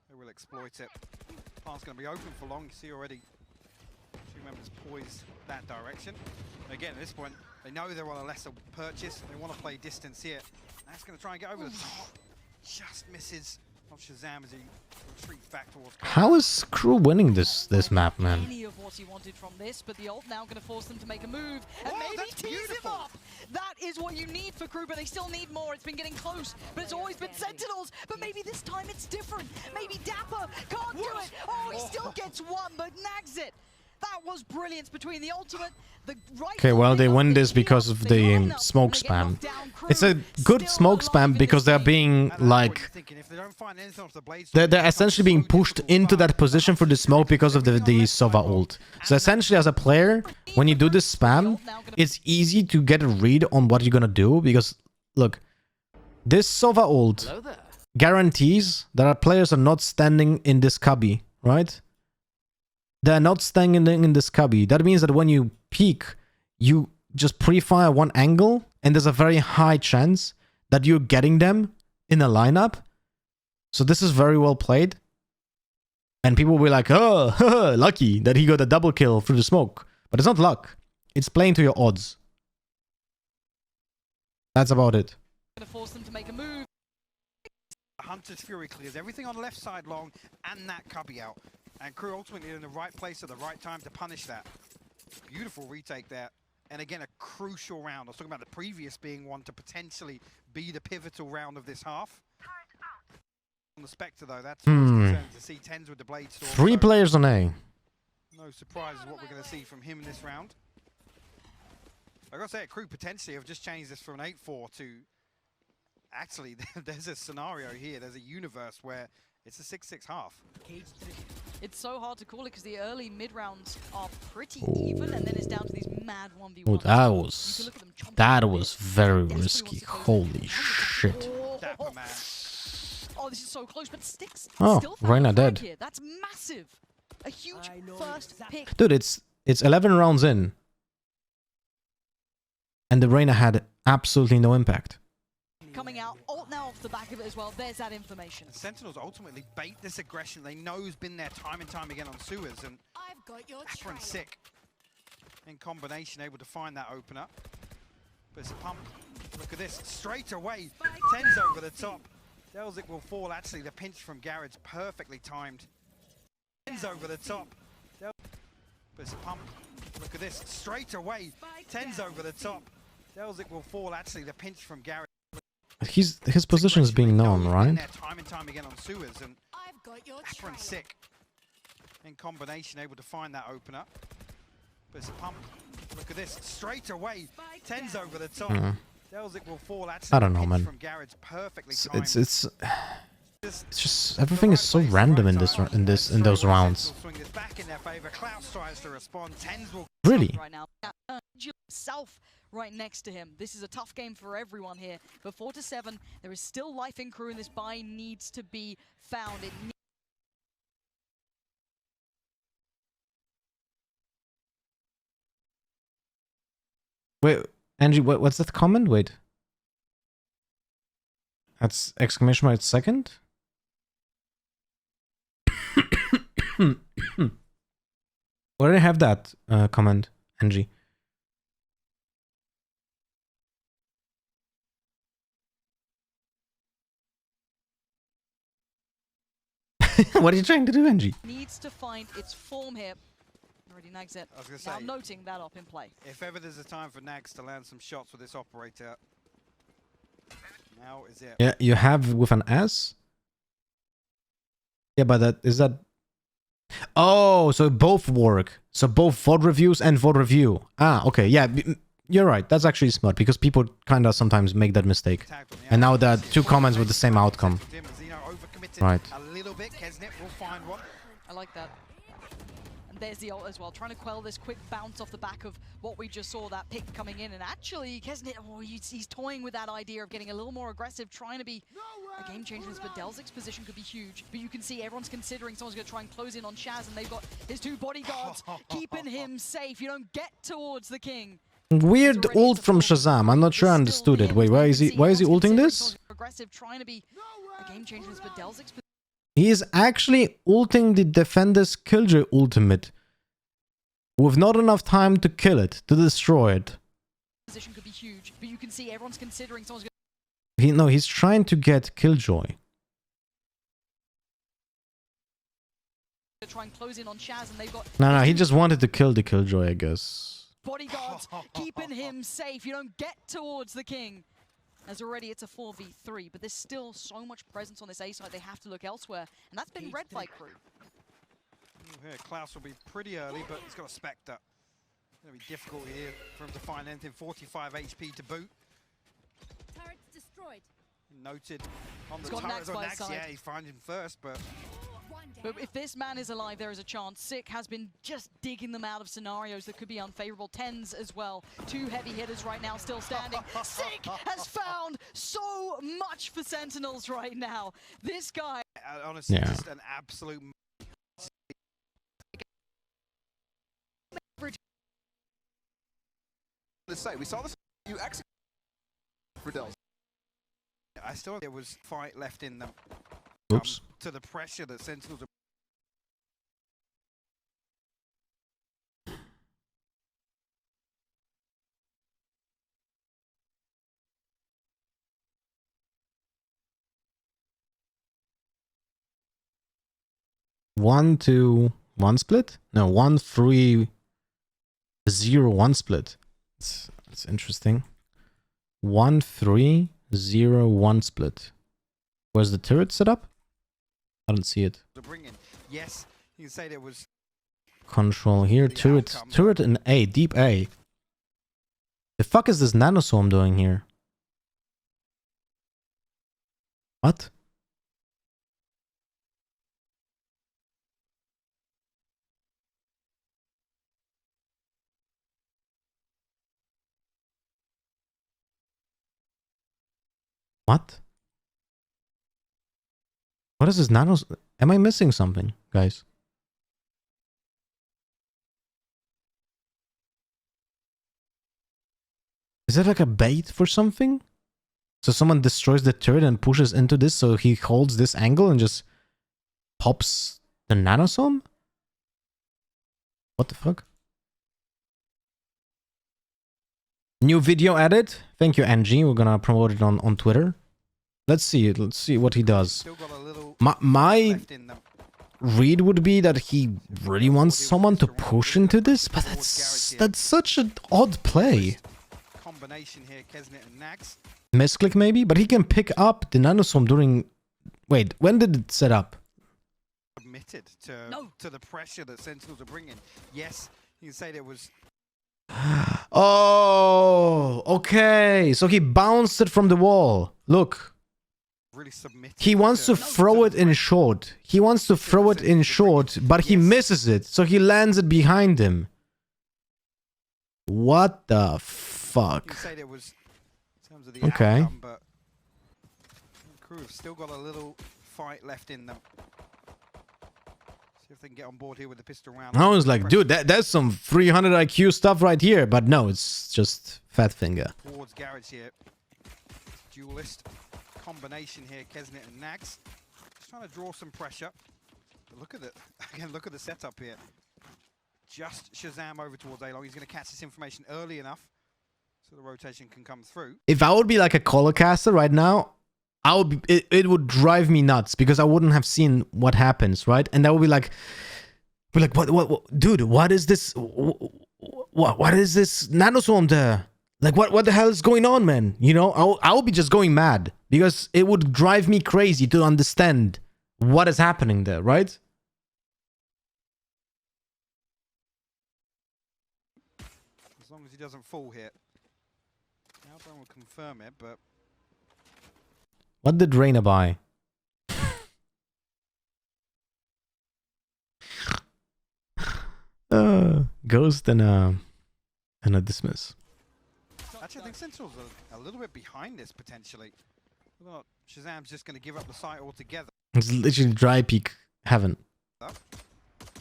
they will exploit it. Plant's going to be open for long. You see already two members poised that direction. Again, at this point, they know they're on a lesser purchase. They want to play distance here. That's going to try and get over the top. Just misses. Not Shazam as he retreats back towards. How is KRU winning this map, man? Any of what he wanted from this, but the ult now going to force them to make a move and Oh, maybe that's tease him beautiful. up. That is what you need for KRU, but they still need more. It's been getting close, but it's always been Sentinels. But maybe this time it's different. Maybe Dapper can't do it. Oh, he still gets one, but nags it. That was brilliance between the ultimate, the right. Okay, well, they win this because of the smoke spam. It's a good smoke spam because they're being like, they're essentially being pushed into that position for the smoke because of the Sova ult. So essentially, as a player, when you do this spam, it's easy to get a read on what you're gonna do, because look, this Sova ult guarantees that our players are not standing in this cubby, right? They're not standing in this cubby. That means that when you peek, you just pre-fire one angle, and there's a very high chance that you're getting them in a lineup. So this is very well played. And people will be like, oh, lucky that he got a double kill through the smoke. But it's not luck. It's playing to your odds. That's about it. Gonna force them to make a move. Hunter's Fury clears everything on the left side long and that cubby out. And KRU ultimately in the right place at the right time to punish that. Beautiful retake there. And again, a crucial round. I was talking about the previous being one to potentially be the pivotal round of this half. On the Spectre though, that's always concerned to see Tens with the blade storm. 3 players on A. No surprises what we're going to see from him in this round. I gotta say, KRU potentially have just changed this from an 8-4 to... Actually, there's a scenario here, there's a universe where it's a 6-6 half. It's so hard to call it because the early mid rounds are pretty even, and then it's down to these mad 1v1s. Oh, that was very risky. Holy shit. Dapper man. Oh, this is so close, but Sticks Oh, still found Reyna the frag dead. here. That's massive. A huge first pick. Dude, it's 11 rounds in. And the Reyna had absolutely no impact. Coming out, ult now off the back of it as well. There's that information. Sentinels ultimately bait this aggression they know has been there time and time again on sewers, and I've got your Dapper and Sick in combination able to find that opener. But it's a pump. Look at this, straight away, Tens over the top. Delzik will fall, actually the pinch from Garage perfectly timed. Tens over the top. But it's a pump. Look at this, straight away, Tens over the top. Delzik will fall, actually the pinch from Garage. His position is being known, right? Time and time again on sewers, and I've got your Dapper and Sick in combination able to find that opener. But it's a pump. Look at this, straight away, Tens over the top. Delzik will fall, actually I don't know, man. from Garage perfectly It's just everything is so random in those rounds. Really? Right now, himself right next to him. This is a tough game for everyone here. But 4-7, there is still life in KRU, and this buy needs to be found. Wait, Angie, what's that comment? Wait. That's exclamation mark second? Where did I have that comment, Angie? What are you trying to do, Angie? Needs to find its form here. Already nags it. I was going to Now say, noting that up in play. if ever there's a time for Nags to land some shots with this operator, now is it. Yeah, you have with an S? Yeah, but that is that. Oh, so both work. So both VOD reviews and VOD review. Ah, okay. Yeah, you're right. That's actually smart because people kind of sometimes make that mistake. And now there are two comments with the same outcome. Right. A little bit. Kesnet will find one. I like that. And there's the ult as well, trying to quell this quick bounce off the back of what we just saw, that pick coming in. And actually, Kesnet, oh, he's toying with that idea of getting a little more aggressive, trying to be a game changer. But Delzic's position could be huge. But you can see everyone's considering someone's going to try and close in on Shaz, and they've got his two bodyguards keeping him safe. You don't get towards the king. Weird ult from Shazam. I'm not sure I understood it. Wait, why is he ulting this? Aggressive, trying to be a game changer, but Delzic's He is actually ulting the defender's killjoy ultimate with not enough time to kill it, to destroy it. position could be huge, but you can see everyone's considering someone's He's trying to get killjoy. going to try and close in on Shaz, and they've got No, he just wanted to kill the killjoy, I guess. bodyguards keeping him safe. You don't get towards the king. As already it's a 4v3, but there's still so much presence on this A side, they have to look elsewhere. And that's been Red Flag Crew. Here, Klaus will be pretty early, but he's got a Spectre. It's going to be difficult here for him to find anything. 45 HP to boot. Turret destroyed. Noted on the He's got turret Nax on by his Nax. side. Yeah, he's finding first, but But if this man is alive, there is a chance. Sick has been just digging them out of scenarios that could be unfavorable. Tens as well. Two heavy hitters right now still standing. Sick has found so much for Sentinels right now. This guy... honestly, Yeah. just an absolute... To say, we saw this you execute for Dells. I still think there was fight left in them. Oops. To the pressure that Sentinels are... One, two, one split? No, 1, 3, 0, 1 split. It's interesting. 1, 3, 0, 1 split. Where's the turret set up? I don't see it. bringing. Yes, you can say there was... Control here. The Turret. outcome. Turret in A. Deep A. The fuck is this nanoswarm doing here? What? What? What is this nanos? Am I missing something, guys? Is that like a bait for something? So someone destroys the turret and pushes into this, so he holds this angle and just pops the nanosome? What the fuck? New video added. Thank you, Angie. We're gonna promote it on Twitter. Let's see it. Let's see what he does. Still got a little My left in them. read would be that he really wants someone to push into this, but that's such an odd play. Combination here, Kesnet and Nax. Misclick maybe, but he can pick up the nanoswarm during... Wait, when did it set up? Submitted No. to the pressure that Sentinels are bringing. Yes, you can say there was... Oh, okay. So he bounced it from the wall. Look, really submitted. he wants to throw it in short. He wants to throw it in short, but he misses it. So he lands it behind him. What the You fuck? can say there was... In terms of the Okay. outcome, but... Crew have still got a little fight left in them. See if they can get on board here with the pistol round. I was like, dude, that's some 300 IQ stuff right here. But no, it's just fat finger. Towards Garage here. Duelist. Combination here, Kesnet and Nags. Just trying to draw some pressure. But look at it. Again, look at the setup here. Just Shazam over towards A-Long. He's going to catch this information early enough so the rotation can come through. If I would be like a caller caster right now, I would be, it would drive me nuts because I wouldn't have seen what happens, right? And I would be like what dude, what is this? What is this nanoswarm there? Like, what the hell is going on, man? You know, I would be just going mad because it would drive me crazy to understand what is happening there, right? As long as he doesn't fall here. Now will confirm it, but What did Reyna buy? Ghost and a dismiss. actually I think Sentinels are a little bit behind this potentially. Well, Shazam's just going to give up the site altogether. It's literally dry peak heaven.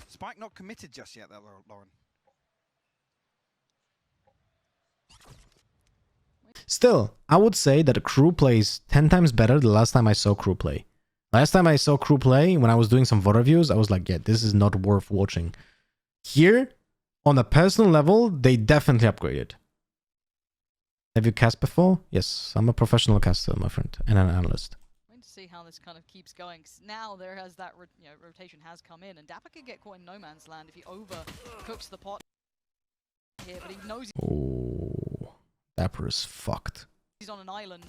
Spike not committed just yet, though, Lauren. Still, I would say that KRU plays 10 times better the last time I saw KRU play. Last time I saw KRU play, when I was doing some VOD reviews, I was like, yeah, this is not worth watching. Here, on a personal level, they definitely upgraded. Have you cast before? Yes, I'm a professional caster, my friend, and an analyst. Going to see how this kind of keeps going. 'Cause now there has that rotation has come in, and Dapper could get caught in no man's land if he overcooks the pot here, but he knows Oh, Dapper is fucked. he's on an island.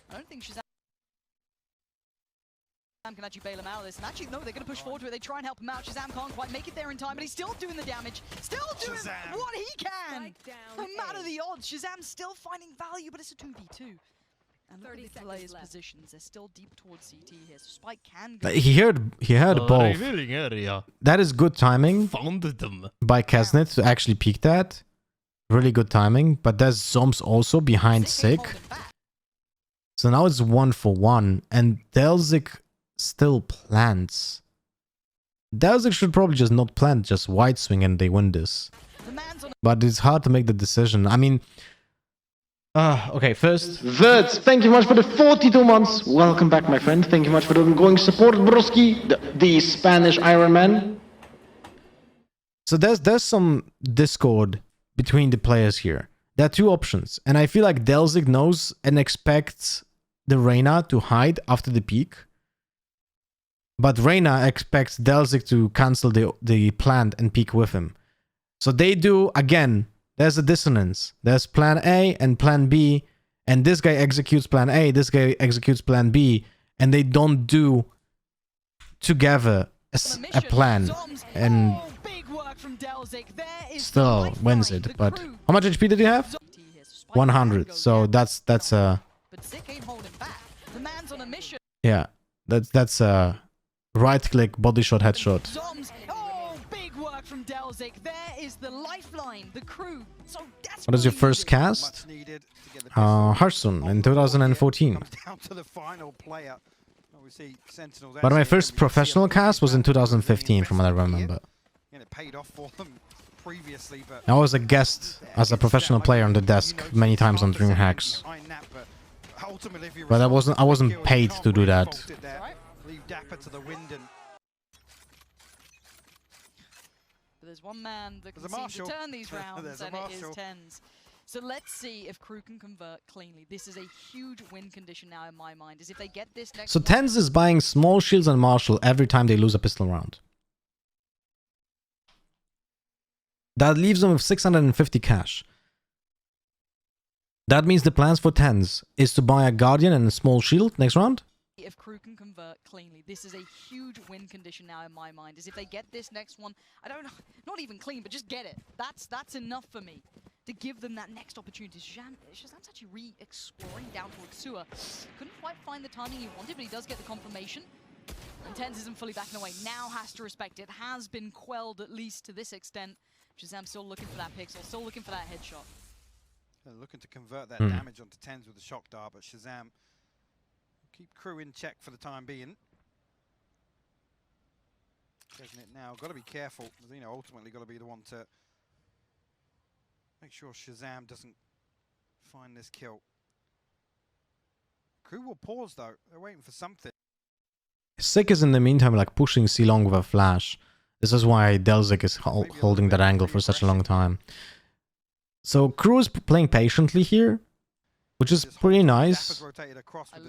I don't think Shazam can actually bail him out of this. And actually, no, they're going to push forward to it. They try and help him out. Shazam can't quite make it there in time, but he's still doing the damage. Still doing what he can. No matter the odds, Shazam's still finding value, but it's a 2v2. And look at the players' positions. They're still deep towards CT here, so Spike can go. He heard both. That is good timing by Kesnet to actually peek that. Really good timing, but there's Zombs also behind Sick. So now it's 1-for-1, and Delzik still plants. Delzik should probably just not plant, just wide swing and they win this. But it's hard to make the decision. I mean, okay, first. Verts, thank you much for the 42 months. Welcome back, my friend. Thank you much for the ongoing support, broski. The Spanish Iron Man. So there's some discord between the players here. There are two options, and I feel like Delzik knows and expects the Reyna to hide after the peak. But Reyna expects Delzik to cancel the plant and peek with him. So they do, again, there's a dissonance. There's plan A and plan B, and this guy executes plan A, this guy executes plan B, and they don't do together a plan. And still wins it. But how much HP did he have? 100. So that's a... Yeah, that's a right-click, body shot, headshot. Oh, big work from Delzik. There is the lifeline, the crew. So what is your first cast? Hearthstone in 2014. But my first professional cast was in 2015, from what I remember. I was a guest as a professional player on the desk many times on DreamHacks. But I wasn't paid to do that. But there's one man that can seem to turn these rounds, and it is Tens. So let's see if KRU can convert cleanly. This is a huge win condition now in my mind, is if they get this next... So Tens is buying small shields and Marshall every time they lose a pistol round. That leaves them with 650 cash. That means the plans for Tens is to buy a Guardian and a small shield next round? If KRU can convert cleanly, this is a huge win condition now in my mind, is if they get this next one, I don't know, not even clean, but just get it. That's enough for me to give them that next opportunity. Shazam's actually re-exploring down towards Sewer. Couldn't quite find the timing he wanted, but he does get the confirmation. And Tens isn't fully backing away, now has to respect it. Has been quelled at least to this extent. Shazam's still looking for that pixel, still looking for that headshot. They're looking to convert that damage onto Tens with the shock dart, but Shazam keep KRU in check for the time being. Isn't it now? Got to be careful. You know, ultimately got to be the one to make sure Shazam doesn't find this kill. Crew will pause though. They're waiting for something. Sick is in the meantime like pushing C long with a flash. This is why Delzik is holding that angle for such a long time. So Crew is playing patiently here, which is pretty nice.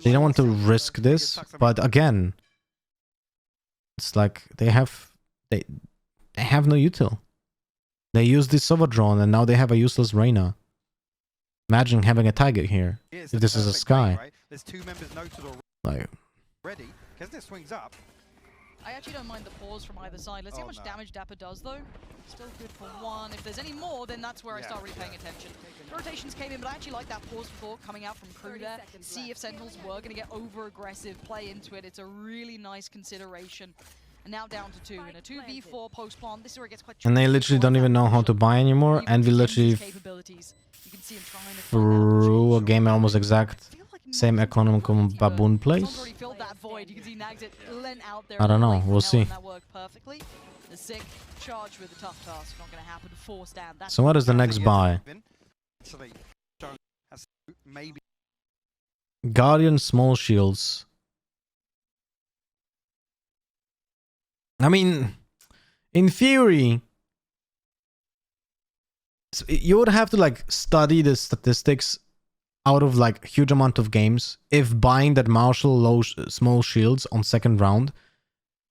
They don't want to risk this, but again, it's like they have no util. They use this Sova drone and now they have a useless Reyna. Imagine having a Tiger here. If this is a Sky. Right? There's 2 members noted already. Kesnet swings up. I actually don't mind the pause from either side. Let's see how much damage Dapper does, though. Still good for 1. If there's any more, then that's where I start really paying attention. The rotations came in, but I actually like that pause for thought coming out from Crew there. See if Sentinels were going to get over-aggressive, play into it. It's a really nice consideration. And now down to 2 in a 2v4 post-plant. This is where it gets quite tricky. And they literally don't even know how to buy anymore, and we literally threw a game almost exact same economical baboon place. I don't know, we'll see. So what is the next buy? Guardian small shields. I mean, in theory, you would have to like study the statistics out of like huge amount of games. If buying that Marshall small shields on second round,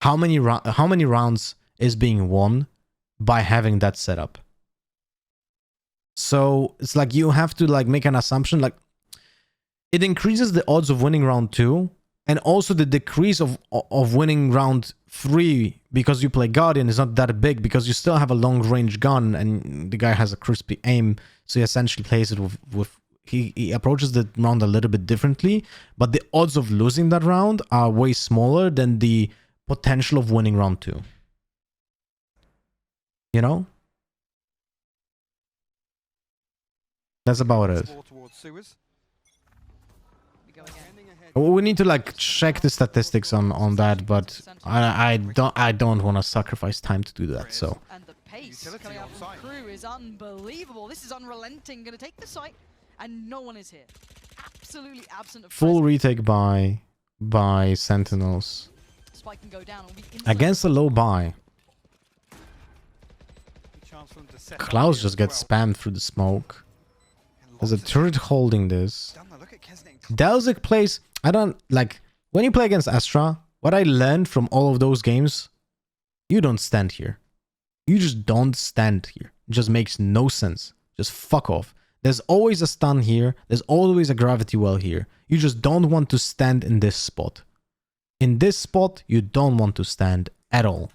how many rounds is being won by having that setup? So it's like you have to like make an assumption like it increases the odds of winning round 2 and also the decrease of winning round 3 because you play Guardian is not that big because you still have a long range gun and the guy has a crispy aim, so he essentially plays it with he approaches the round a little bit differently, but the odds of losing that round are way smaller than the potential of winning round 2. You know? That's about it. We need to like check the statistics on that, but I don't want to sacrifice time to do that. So. And the pace coming out from Crew is unbelievable. This is unrelenting. Going to take the site, and no one is here. Absolutely absent of full retake by Sentinels. Spike can go down against a low buy. Klaus just gets spammed through the smoke. There's a turret holding this. Delzik plays... I don't... Like, when you play against Astra, what I learned from all of those games, you don't stand here. You just don't stand here. It just makes no sense. Just fuck off. There's always a stun here. There's always a gravity well here. You just don't want to stand in this spot. In this spot, you don't want to stand at all.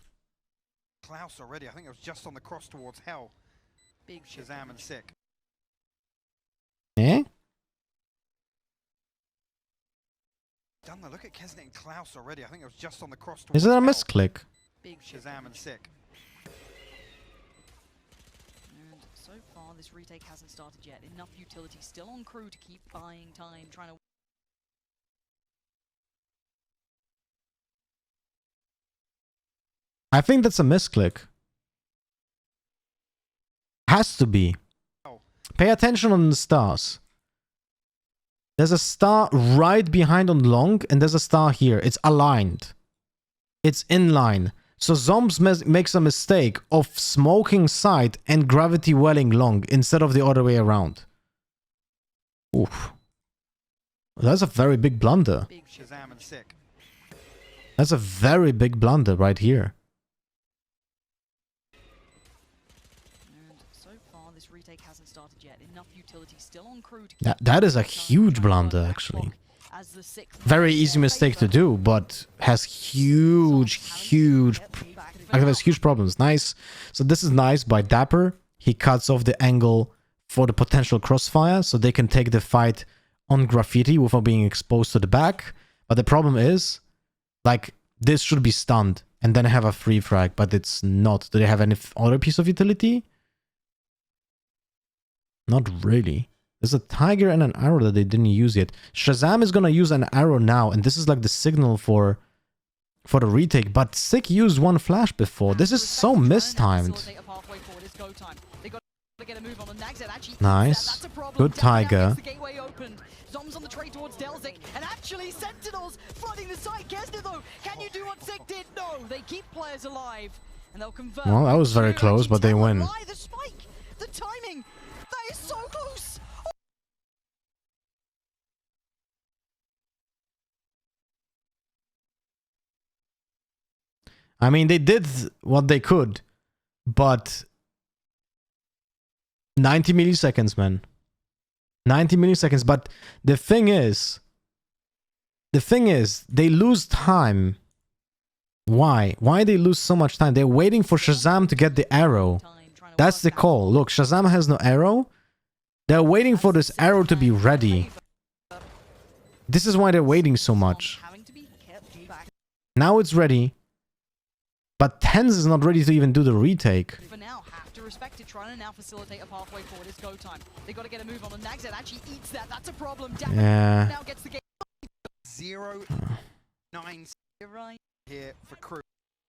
Klaus already. I think it was just on the cross towards Hell. Big Shazam and Sick. Eh? Done the look at Kesnet and Klaus already. I think it was just on the cross. Is it a misclick? Big Shazam and Sick. And so far, this retake hasn't started yet. Enough utility still on Crew to keep buying time, trying to. I think that's a misclick. Has to be. Pay attention on the stars. There's a star right behind on long, and there's a star here. It's aligned. It's in line. So Zombs makes a mistake of smoking side and gravity welling long instead of the other way around. Oof. That's a very big blunder. That's a very big blunder right here. That is a huge blunder, actually. Very easy mistake to do, but has huge problems. Nice. So this is nice by Dapper. He cuts off the angle for the potential crossfire, so they can take the fight on graffiti without being exposed to the back. But the problem is, like, this should be stunned and then have a free frag, but it's not. Do they have any other piece of utility? Not really. There's a tiger and an arrow that they didn't use yet. Shazam is gonna use an arrow now, and this is like the signal for for the retake, but Sick used one flash before. This is so mistimed. Nice. Good Tiger. Zombs on the trade towards Delzik, and actually Sentinels flooding the site. Guessed it though. Can you do what Sick did? No, they keep players alive, and they'll convert. Well, that was very close, but they win. The spike, the timing, that is so close. I mean, they did what they could, but 90 milliseconds, man. 90 milliseconds, but the thing is, they lose time. Why? Why they lose so much time? They're waiting for Shazam to get the arrow. That's the call. Look, Shazam has no arrow. They're waiting for this arrow to be ready. This is why they're waiting so much. Now it's ready. But Tens is not ready to even do the retake. For now, have to respect it. Trying to now facilitate a pathway forward. It's go time. They got to get a move on the Nags. That actually eats that. That's a problem. Yeah. Now gets the game. 0-9 Right here for KRU.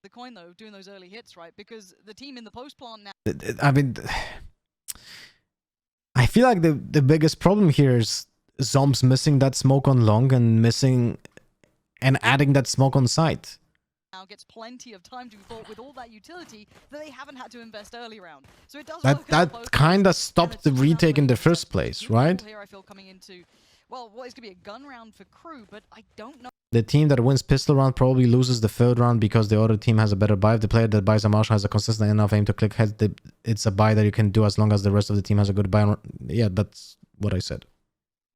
the coin though, doing those early hits, right? Because the team in the post plant now. I mean, I feel like the biggest problem here is Zombs missing that smoke on long and missing and adding that smoke on site. Now gets plenty of time to thought with all that utility that they haven't had to invest early round. So it does that kind of stopped the retake in the first place, right? Here I feel coming into, well, what is going to be a gun round for KRU, but I don't know. The team that wins pistol round probably loses the third round because the other team has a better buy. If the player that buys a marshal has a consistent enough aim to click head, it's a buy that you can do as long as the rest of the team has a good buy. Yeah, that's what I said.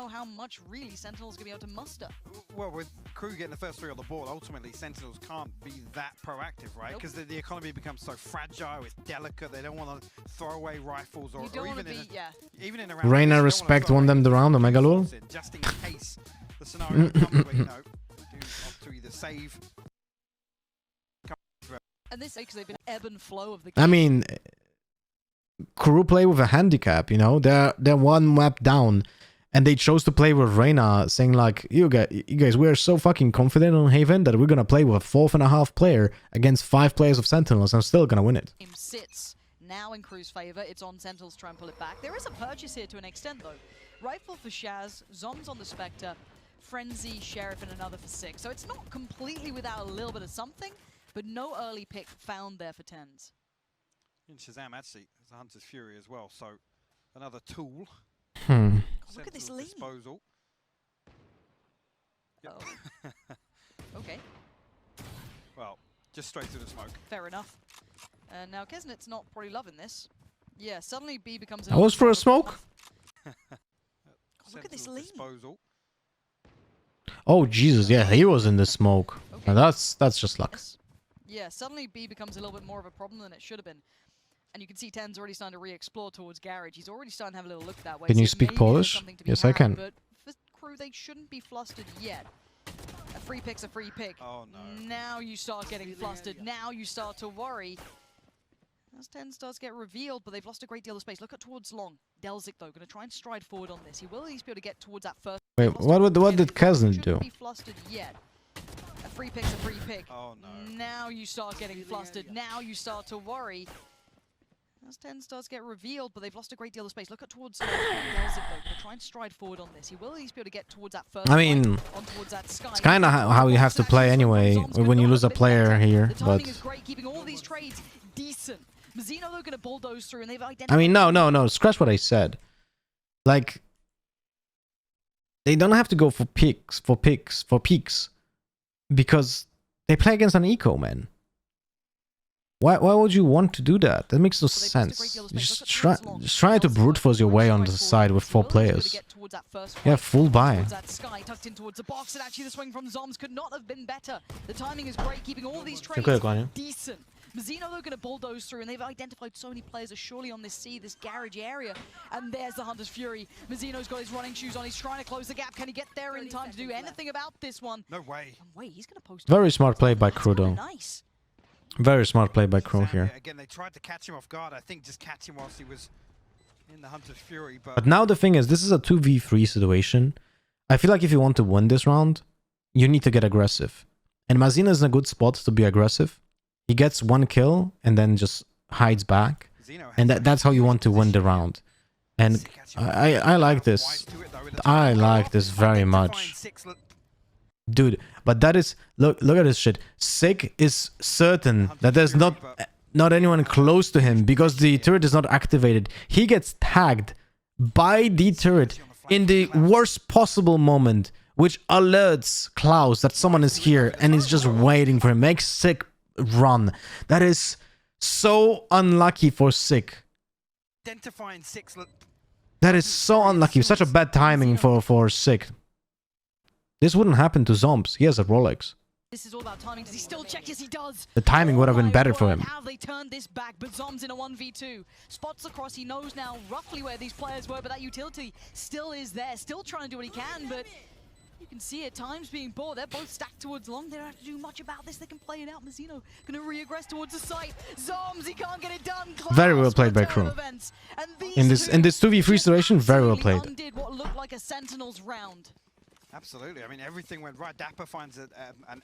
How much really Sentinels going to be able to muster? Well, with KRU getting the first three on the board, ultimately Sentinels can't be that proactive, right? Because the economy becomes so fragile, it's delicate. They don't want to throw away rifles or even in a round. Reyna respect won them the round, Omega Lul. Just in case the scenario comes where, you know, do opt to either save. And this because they've been ebb and flow of the game. I mean, KRU play with a handicap, you know? They're one map down. And they chose to play with Reyna, saying like, you guys, we're so fucking confident on Haven that we're gonna play with a 4.5 player against 5 players of Sentinels. I'm still gonna win it. Sits now in KRU's favor. It's on Sentinels to try and pull it back. There is a purchase here to an extent though. Rifle for Shaz, Zombs on the Spectre, Frenzy, Sheriff, and another for 6. So it's not completely without a little bit of something, but no early pick found there for Tens. In Shazam actually, it's a Hunter's Fury as well. So another tool. Look at this lean. Disposal. Yep. Okay. Well, just straight through the smoke. Fair enough. Now Kesnet's not probably loving this. Yeah, suddenly B becomes. I was for a smoke. Look at this lean. Disposal. Oh Jesus, yeah, he was in the smoke. Okay. Now that's just luck. Yeah, suddenly B becomes a little bit more of a problem than it should have been. And you can see Ten's already starting to re-explore towards Garage. He's already starting to have a little look that way. Can you so speak Polish? Yes, I can. But for KRU, they shouldn't be flustered yet. A free pick's a free pick. Oh no. Now you start getting flustered. Now you start to worry. As 10 starts to get revealed, but they've lost a great deal of space. Look at towards long. Delzik, though, going to try and stride forward on this. He will at least be able to get towards that first. Wait, what did Kesnet do? Be flustered yet. A free pick's a free pick. Oh no. Now you start getting flustered. Now you start to worry. As 10 starts to get revealed, but they've lost a great deal of space. Look at towards long. Delzik, though, going to try and stride forward on this. He will at least be able to get towards that first. I mean, on towards that sky. it's kind of how you have to play anyway when you lose a player here. The timing But is great, keeping all these trades decent. Mazzino, they're going to bulldoze through, and they've identified. I mean, no. Scratch what I said. Like, they don't have to go for peaks, because they play against an eco, man. Why would you want to do that? That makes no sense. Just try to brute force your way on the side with 4 players. Yeah, full buy. That sky tucked in towards the box, and actually the swing from Zombs could not have been better. The timing is great, keeping all these trades decent. Mazzino, they're going to bulldoze through, and they've identified so many players are surely on this C, this garage area. And there's the Hunter's Fury. Mazzino's got his running shoes on. He's trying to close the gap. Can he get there in time to do anything about this one? No way. And wait, he's going to post. Very smart play by KRU, though. Nice. Very smart play by KRU here. Again, they tried to catch him off guard. I think just catch him whilst he was in the Hunter's Fury. But now the thing is, this is a 2v3 situation. I feel like if you want to win this round, you need to get aggressive. And Mazina is in a good spot to be aggressive. He gets one kill and then just hides back. And that's how you want to win the round. And I like this. I like this very much. Dude, but that is... Look at this shit. Sick is certain that there's not anyone close to him because the turret is not activated. He gets tagged by the turret in the worst possible moment, which alerts Klaus that someone is here and is just waiting for him. Makes Sick run. That is so unlucky for Sick. That is so unlucky. Such a bad timing for Sick. This wouldn't happen to Zombs. He has a Rolex. This is all about timing. Does he still check? Yes, he does. The timing would have been better for him. How they turned this back, but Zombs in a 1v2. Spots across. He knows now roughly where these players were, but that utility still is there. Still trying to do what he can, but you can see it. Time's being bought. They're both stacked towards long. They don't have to do much about this. They can play it out. Mazzino gonna re-aggress towards the site. Zombs, he can't get it done. Very well played by KRU. In this 2v3 situation, very well played. Undid what looked like a Sentinels round. Absolutely. I mean, everything went right. Dapper finds an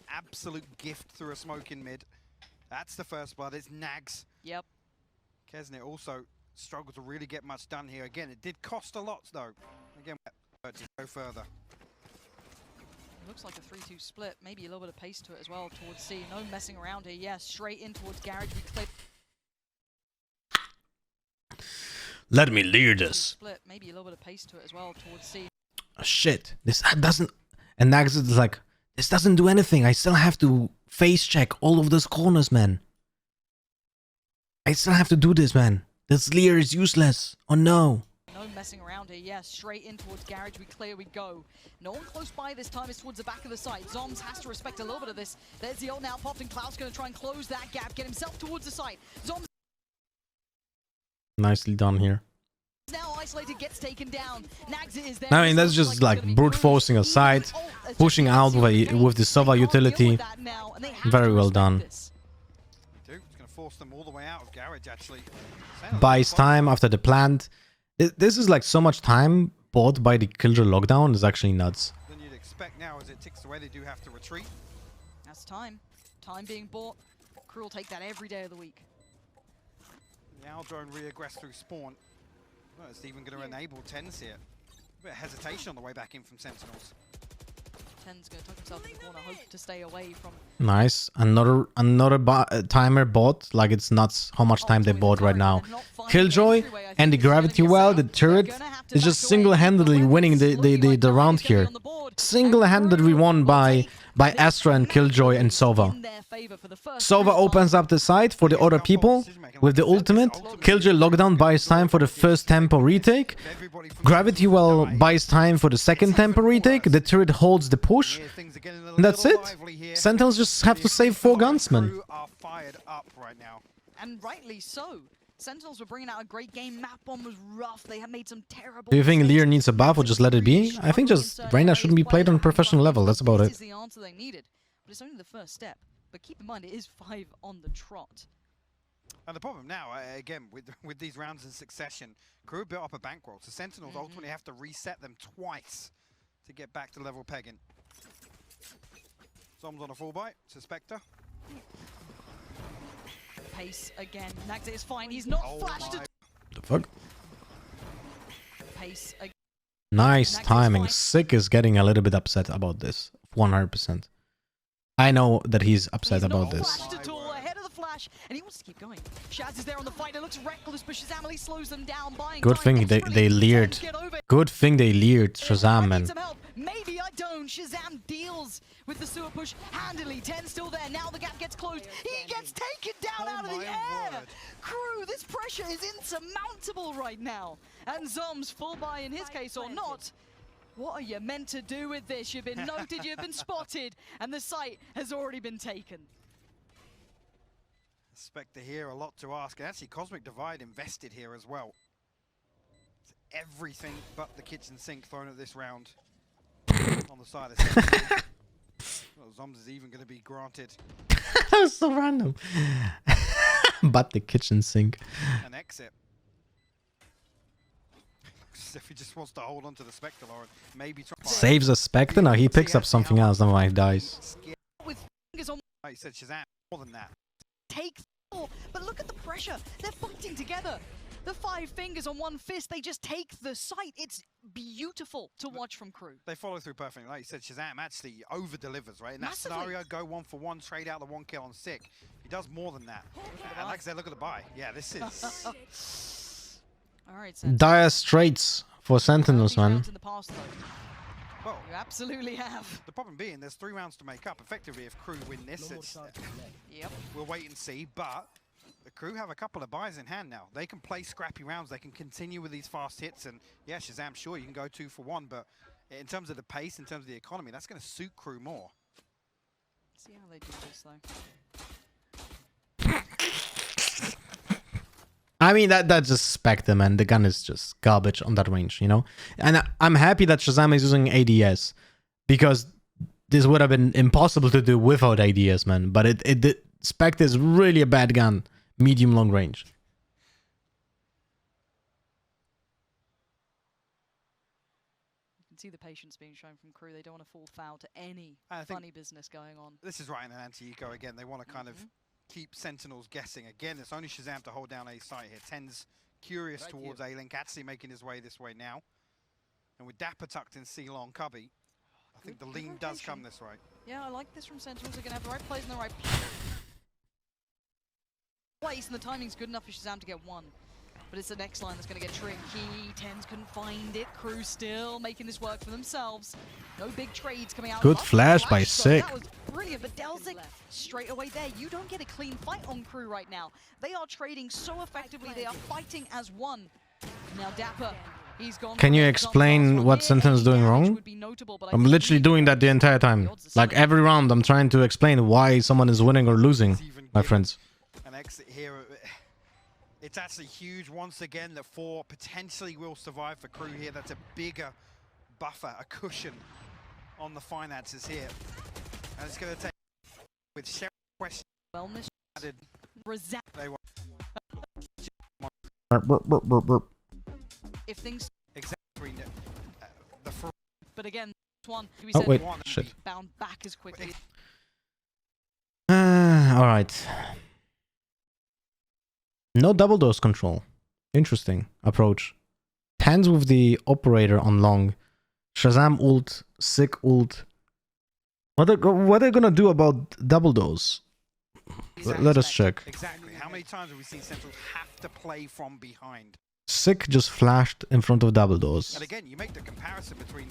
absolute gift through a smoke in mid. That's the first blood. It's Nags. Yep. Kesnet also struggled to really get much done here. Again, it did cost a lot, though. Again, to go further. Looks like a 3-2 split. Maybe a little bit of pace to it as well towards C. No messing around here. Yeah, straight in towards Garage. We clip. Let me lead this. Split. Maybe a little bit of pace to it as well towards C. Shit, this doesn't... And Nags is like, this doesn't do anything. I still have to face check all of those corners, man. I still have to do this, man. This Lear is useless. Oh no. No messing around here. Yeah, straight in towards Garage. We clear, we go. No one close by this time. It's towards the back of the site. Zombs has to respect a little bit of this. There's the ult now popped, and Klaus going to try and close that gap. Get himself towards the site. Zombs Nicely done here. now isolated, gets taken down. Nags is there. I mean, that's just like brute forcing a site, pushing out with the Sova utility. Very well done. It's going to force them all the way out of Garage, actually. Buys time after the plant. This is like so much time bought by the Killjoy lockdown. It's actually nuts. Than you'd expect now as it ticks away. They do have to retreat. That's time. Time being bought. KRU will take that every day of the week. The Owl drone re-aggress through spawn. Well, it's even going to enable Tens here. A bit of hesitation on the way back in from Sentinels. Ten's going to tuck himself in the corner, hope to stay away from... Nice. Another timer bought. Like, it's nuts how much time they bought right now. Killjoy and the gravity well, the turret is just single-handedly winning the round here. Single-handedly won by Astra and Killjoy and Sova. Sova opens up the site for the other people with the ultimate. Killjoy lockdown buys time for the first tempo retake. Gravity well buys time for the second tempo retake. The turret holds the push. And that's it. Sentinels just have to save 4 gunsmen. And rightly so. Sentinels were bringing out a great game. Map bomb was rough. They have made some terrible... Do you think Lear needs a buff or just let it be? I think just Reyna shouldn't be played on professional level. That's about it. This is the answer they needed. But it's only the first step. But keep in mind, it is 5 on the trot. And the problem now, again, with these rounds in succession, KRU built up a bankroll. So Sentinels ultimately have to reset them twice to get back to level pegging. Zombs on a full bite. Suspector. Pace again. Nagza is fine. He's not flashed. The fuck? Pace again. Nice timing. Sick is getting a little bit upset about this. 100%. I know that he's upset about this. Ahead of the flash, and he wants to keep going. Shaz is there on the fight. It looks reckless, but Shazam slows them down. Good thing they leered. Good thing they leered Shazam, man. Maybe I don't. Shazam deals with the sewer push handily. 10 still there. Now the gap gets closed. He gets taken down out of the air. KRU, this pressure is insurmountable right now. And Zombs full buy in his case or not. What are you meant to do with this? You've been noted, you've been spotted, and the site has already been taken. Spectre here, a lot to ask. And actually, Cosmic Divide invested here as well. It's everything but the kitchen sink thrown at this round on the side of Sentinel. Well, Zombs is even going to be granted. That was so random. But the kitchen sink. An exit. If he just wants to hold on to the Spectre, or maybe try saves a Spectre. Now he picks up something else. Never mind, dies. With fingers Like you said, Shazam, more than that. Take 4, but look at the pressure. They're fighting together. The 5 fingers on one fist, they just take the site. It's beautiful to watch from KRU. They follow through perfectly. Like you said, Shazam actually over-delivers, right? In that Massively. scenario, go 1 for 1, trade out the 1 kill on Sick. He does more than that. And like I said, look at the buy. Yeah, this is... All right, Dire straits for Sentinels, man. In the past, though. Well, You absolutely have. the problem being, there's 3 rounds to make up. Effectively, if KRU win this, it's, Yep. we'll wait and see. But the KRU have a couple of buys in hand now. They can play scrappy rounds. They can continue with these fast hits. And yeah, Shazam, sure, you can go 2 for 1. But in terms of the pace, in terms of the economy, that's going to suit KRU more. See how they do this, though. I mean, that's just Spectre, man. The gun is just garbage on that range, you know? And I'm happy that Shazam is using ADS, because this would have been impossible to do without ADS, man. But Spectre is really a bad gun, medium-long range. You can see the patience being shown from KRU. They don't want to fall foul to any funny business going on. This is right in an anti-eco again. They want to kind of keep Sentinels guessing. Again, it's only Shazam to hold down A site here. Ten's curious towards A-Link, actually making his way this way now. And with Dapper tucked in C-Long Cubby, I think the lean does come this way. Yeah, I like this from Sentinels. They're going to have the right plays in the right place, and the timing's good enough for Shazam to get 1. But it's the next line that's going to get tricky. Tens couldn't find it. KRU still making this work for themselves. No big trades coming out. Good flash by Sick. That was brilliant, but Delzik straight away there. You don't get a clean fight on KRU right now. They are trading so effectively. They are fighting as one. Now Dapper, he's gone. Can you explain what Sentinel's doing wrong? I'm literally doing that the entire time. Like every round, I'm trying to explain why someone is winning or losing, my friends. An exit here. It's actually huge once again that 4 potentially will survive for KRU here. That's a bigger buffer, a cushion on the finances here. And it's going to take with Sheriff question wellness added. They want if things exactly but again, this one we Oh said wait, one shit. bound back as quickly. All right. No double dose control. Interesting approach. Tens with the operator on long. Shazam ult, Sick ult. What are they gonna do about double dose? Let us check. Exactly. How many times have we seen Sentinels have to play from behind? Sick just flashed in front of double dose. And again, you make the comparison between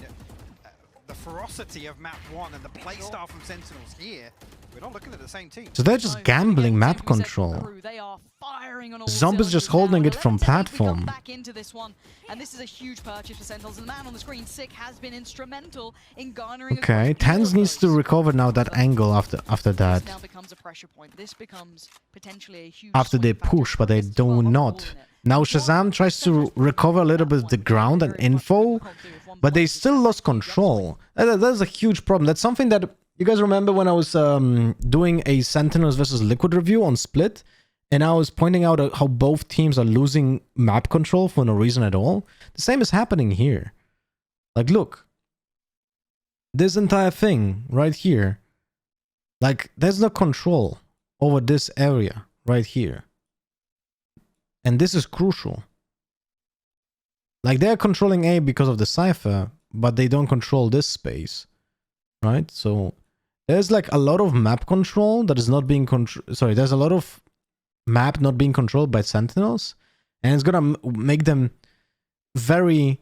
the ferocity of map 1 and the playstyle from Sentinels here. We're not looking at the same team. So they're just gambling map control. They are firing on all Zombies just cylinders holding now. it from 11 seconds we platform. come back into this one, and this is a huge purchase for Sentinels. And the man on the screen, Sick, has been instrumental in garnering. Okay, Tens needs to recover now that angle after that. This now becomes a pressure point. This becomes potentially a huge After they swing factor push, for but they August as well, do on not. holding it. Now Shazam tries to recover a little bit of the ground and info, but they still lost control. That's a huge problem. That's something that you guys remember when I was doing a Sentinels versus Liquid review on Split, and I was pointing out how both teams are losing map control for no reason at all. The same is happening here. Like, look, this entire thing right here, like, there's no control over this area right here. And this is crucial. Like, they're controlling A because of the cipher, but they don't control this space, right? So there's like a lot of map control that is not being there's a lot of map not being controlled by Sentinels, and it's gonna make them very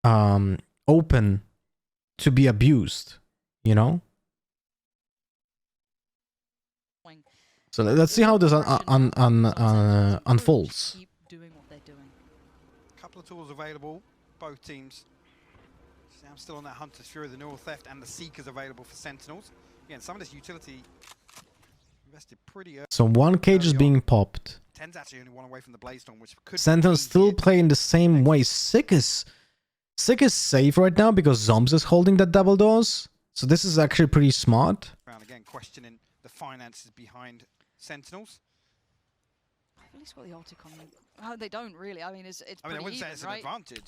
open to be abused, you know? So let's see how this unfolds. Keep doing what they're doing. Couple of tools available, both teams. I'm still on that Hunter's Fury, the Neural Theft, and the Seekers available for Sentinels. Again, some of this utility invested pretty early. So one cage is being popped. Ten's actually only one away from the Blaze-Storm, which could Sentinels still playing the same way. Sick is safe right now because Zombs is holding that double doors. So this is actually pretty smart. Again, questioning the finances behind Sentinels. At least got the Optic on. Oh, they don't really. I mean, it's I pretty wouldn't say even, it's an right? advantage.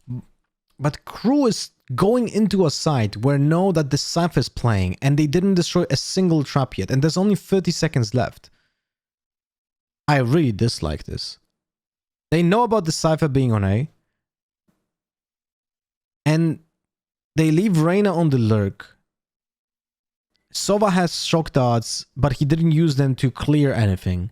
But KRU is going into a site where know that the Cypher is playing and they didn't destroy a single trap yet, and there's only 30 seconds left. I really dislike this. They know about the Cypher being on A, and they leave Reyna on the lurk. Sova has shock darts, but he didn't use them to clear anything.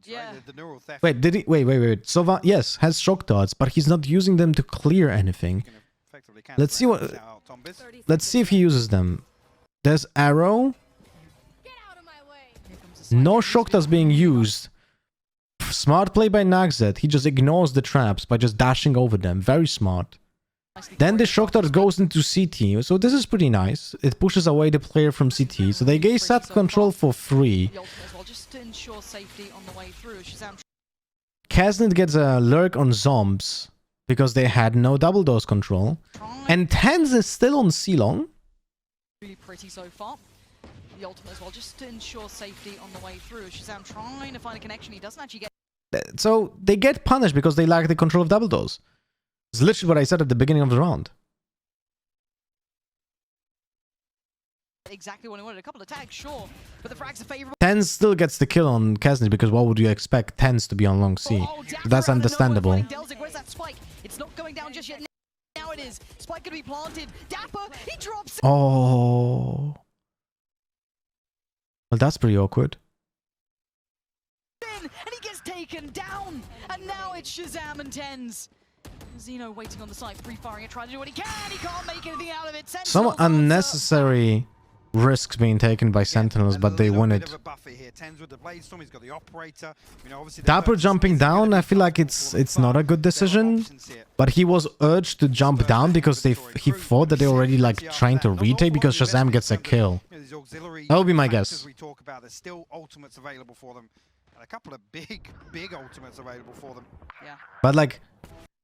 Yeah. The neural theft. Wait, did he? Wait. Sova, yes, has shock darts, but he's not using them to clear anything. Can effectively cancel Let's see that what. out, Tombiz. Let's see if he uses them. There's arrow. Get out of my way. Here comes the No side. shock darts being used. Smart play by Nagzet. He just ignores the traps by just dashing over them. Very smart. Nicely Then the choreographed. shock dart goes into CT. So this is pretty nice. It pushes away the player from CT. So they gave set control for free. The ultimate as well, just to ensure safety on the way through. Shazam Kaznit gets a lurk on Zombs because they had no double dose control. trying And Tens is still on C-Long. really pretty so far. The ultimate as well, just to ensure safety on the way through. Shazam trying to find a connection. He doesn't actually get So they get punished because they lack the control of double dose. It's literally what I said at the beginning of the round. exactly what he wanted. A couple of tags, sure, but the frags are favorable. Tens still gets the kill on Kaznit because what would you expect Tens to be on long C? Dapper That's out of nowhere understandable. finding Delzik. Where's that spike? It's not going down just yet. Now it is. Spike could be planted. Dapper, he drops it. Oh. Well, that's pretty awkward. In, and he gets taken down. And now it's Shazam and Tens. Zeno waiting on the side, pre-firing it, trying to do what he can. He can't make anything out of it. Some Sentinels unnecessary risks being taken by Sentinels, but they win Bit it. of a buffer here. Tens with the blade storm. He's got the operator. You know, obviously the Dapper first jumping is gonna down, be I feel like comfortable it's for not a them, good but there are decision. options here. But he was urged to jump down because he thought that they already like trying to retake because Shazam gets a kill. You know, these auxiliary That would be my factors guess. we talk about, there's still ultimates available for them. And a couple of big ultimates available for them. Yeah. But like,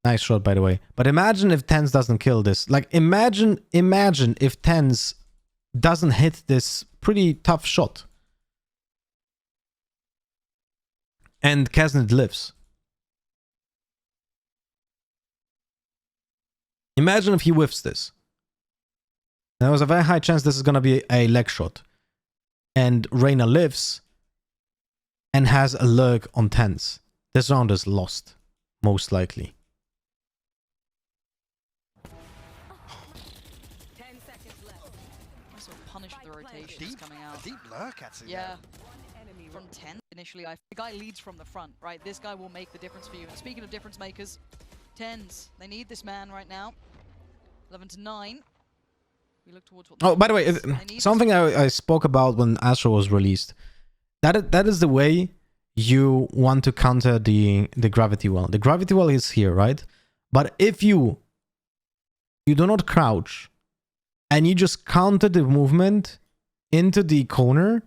nice shot by the way. But imagine if Tens doesn't kill this. Like imagine if Tens doesn't hit this pretty tough shot. And Kaznit lives. Imagine if he whiffs this. There was a very high chance this is going to be a leg shot. And Reyna lives and has a lurk on Tens. This round is lost, most likely. 10 seconds left. Sort of punish the rotations Deep, coming a out. deep lurk actually. Yeah. Enemy From 10 initially, the guy leads from the front, right? This guy will make the difference for you. And speaking of difference makers, Tens, they need this man right now. 11 to 9. We look towards what. Oh, by the way, They need something I spoke about when Astro was released. That is the way you want to counter the gravity well. The gravity well is here, right? But if you do not crouch and you just counter the movement into the corner,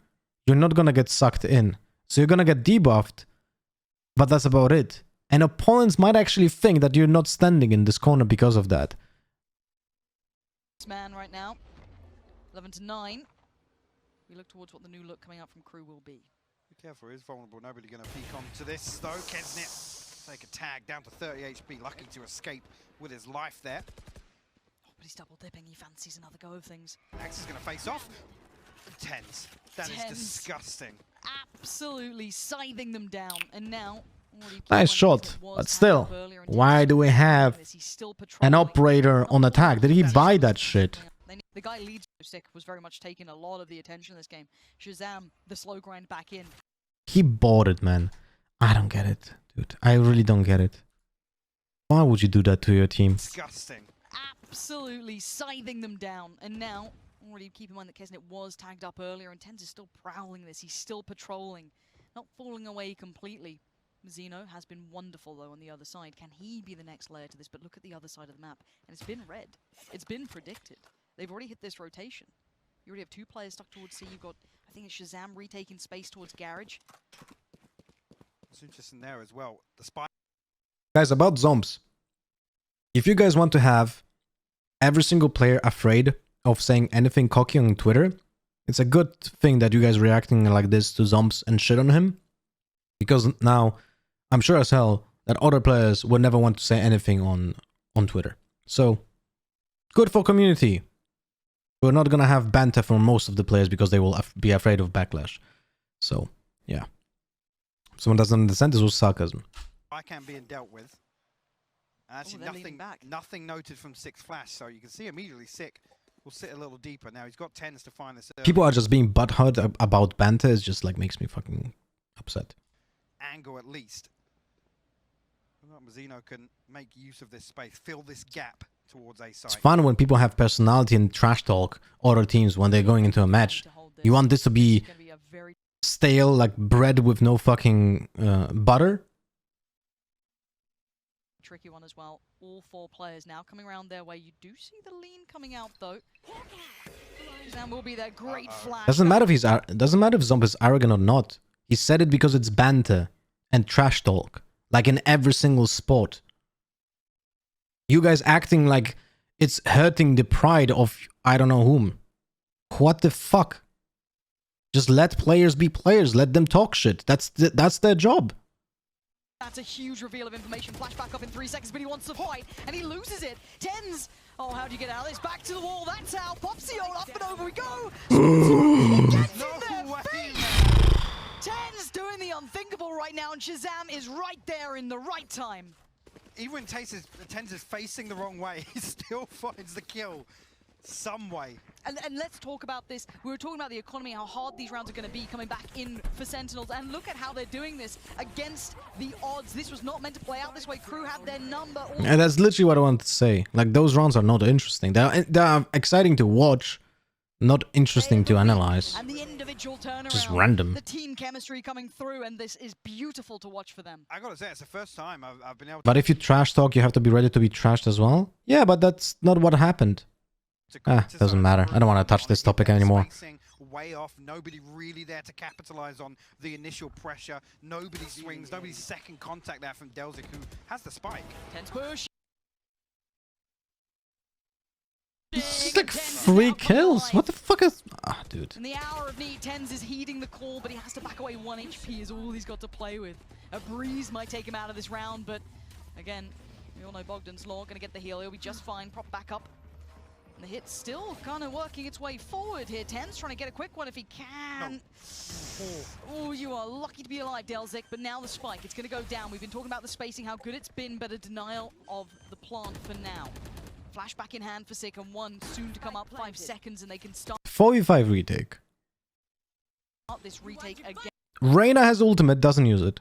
you're not gonna get sucked in. So you're gonna get debuffed, but that's about it. And opponents might actually think that you're not standing in this corner because of that. this man right now. 11 to 9. We look towards what the new look coming out from KRU will be. Be careful, he's vulnerable. Nobody going to peek onto this though. Kesnit take a tag down to 30 HP. Lucky to escape with his life there. Oh, but he's double dipping. He fancies another go of things. Axe is going to face off. Tens. That is Tens. disgusting. Absolutely scything them down. And now. already Nice one shot, that was but tagged still, up earlier and why Tens do we have this. He's still an patrolling. operator on attack? Did he buy that shit? The guy leads stick was very much taking a lot of the attention in this game. Shazam, the slow grind back in. He bought it, man. I don't get it, dude. I really don't get it. Why would you do that to your team? Disgusting. Absolutely scything them down. And now, already keep in mind that Kesnit was tagged up earlier and Tens is still prowling this. He's still patrolling. Not falling away completely. Zeno has been wonderful though on the other side. Can he be the next layer to this? But look at the other side of the map. And it's been red. It's been predicted. They've already hit this rotation. You already have two players stuck towards C. You've got, I think it's Shazam retaking space towards Garage. It's interesting there as well. The spy. Guys, about Zomps. If you guys want to have every single player afraid of saying anything cocky on Twitter, it's a good thing that you guys reacting like this to Zomps and shit on him. Because now, I'm sure as hell that other players would never want to say anything on Twitter. So, good for community. We're not gonna have banter for most of the players because they will be afraid of backlash. So, yeah. If someone doesn't understand, this was sarcasm. I can being dealt with. And actually, they're leaning back. nothing noted from Six Flash, so you can see immediately Sick will sit a little deeper. Now he's got 10s to find this. People are just being butthurt about banter. It's just like makes me fucking upset. Angle at least. Mazzino can make use of this space, fill this gap towards A side. It's fun when people have personality and trash talk other teams when they're going into a match. You want this to be stale, like bread with no fucking butter? Tricky one as well. All 4 players now coming around their way. You do see the lean coming out though. Shazam will be there. Great flash. Doesn't matter if Zombie's arrogant or not. He said it because it's banter and trash talk, like in every single sport. You guys acting like it's hurting the pride of I don't know whom. What the fuck? Just let players be players. Let them talk shit. That's their job. That's a huge reveal of information. Flashback up in 3 seconds, but he wants to fight, and he loses it. Tens! Oh, how do you get out of this? Back to the wall, that's how. Popsy, up and over we go! Gets in their feet! Tens doing the unthinkable right now, and Shazam is right there in the right time. Even when Tens is facing the wrong way, he still finds the kill some way. And let's talk about this. We were talking about the economy, how hard these rounds are going to be coming back in for Sentinels. And look at how they're doing this against the odds. This was not meant to play out this way. KRU had their number. And that's literally what I wanted to say. Like, those rounds are not interesting. They're exciting to watch, not interesting to analyze. And the individual turnaround. Just random. The team chemistry coming through, and this is beautiful to watch for them. I gotta say, it's the first time I've been able to... But if you trash talk, you have to be ready to be trashed as well? Yeah, but that's not what happened. Doesn't matter. I don't want to touch this topic anymore. Way off. Nobody really there to capitalize on the initial pressure. Nobody swings. Nobody's second contact there from Delzik, who has the spike. Tense push. This is like 3 kills. What the fuck is... Ah, dude. In the hour of need, Tens is heeding the call, but he has to back away. 1 HP is all he's got to play with. A breeze might take him out of this round, but again, we all know Bogdan's Law. Gonna get the heal. He'll be just fine. Prop back up. And the hit's still kind of working its way forward here. Tens trying to get a quick one if he can. Oh, you are lucky to be alive, Delzik. But now the spike, it's going to go down. We've been talking about the spacing, how good it's been, but a denial of the plant for now. Flashback in hand for Sick, and 1 soon to come up. 5 seconds, and they can start 4v5 retake. this retake again. Reyna has ultimate, doesn't use it.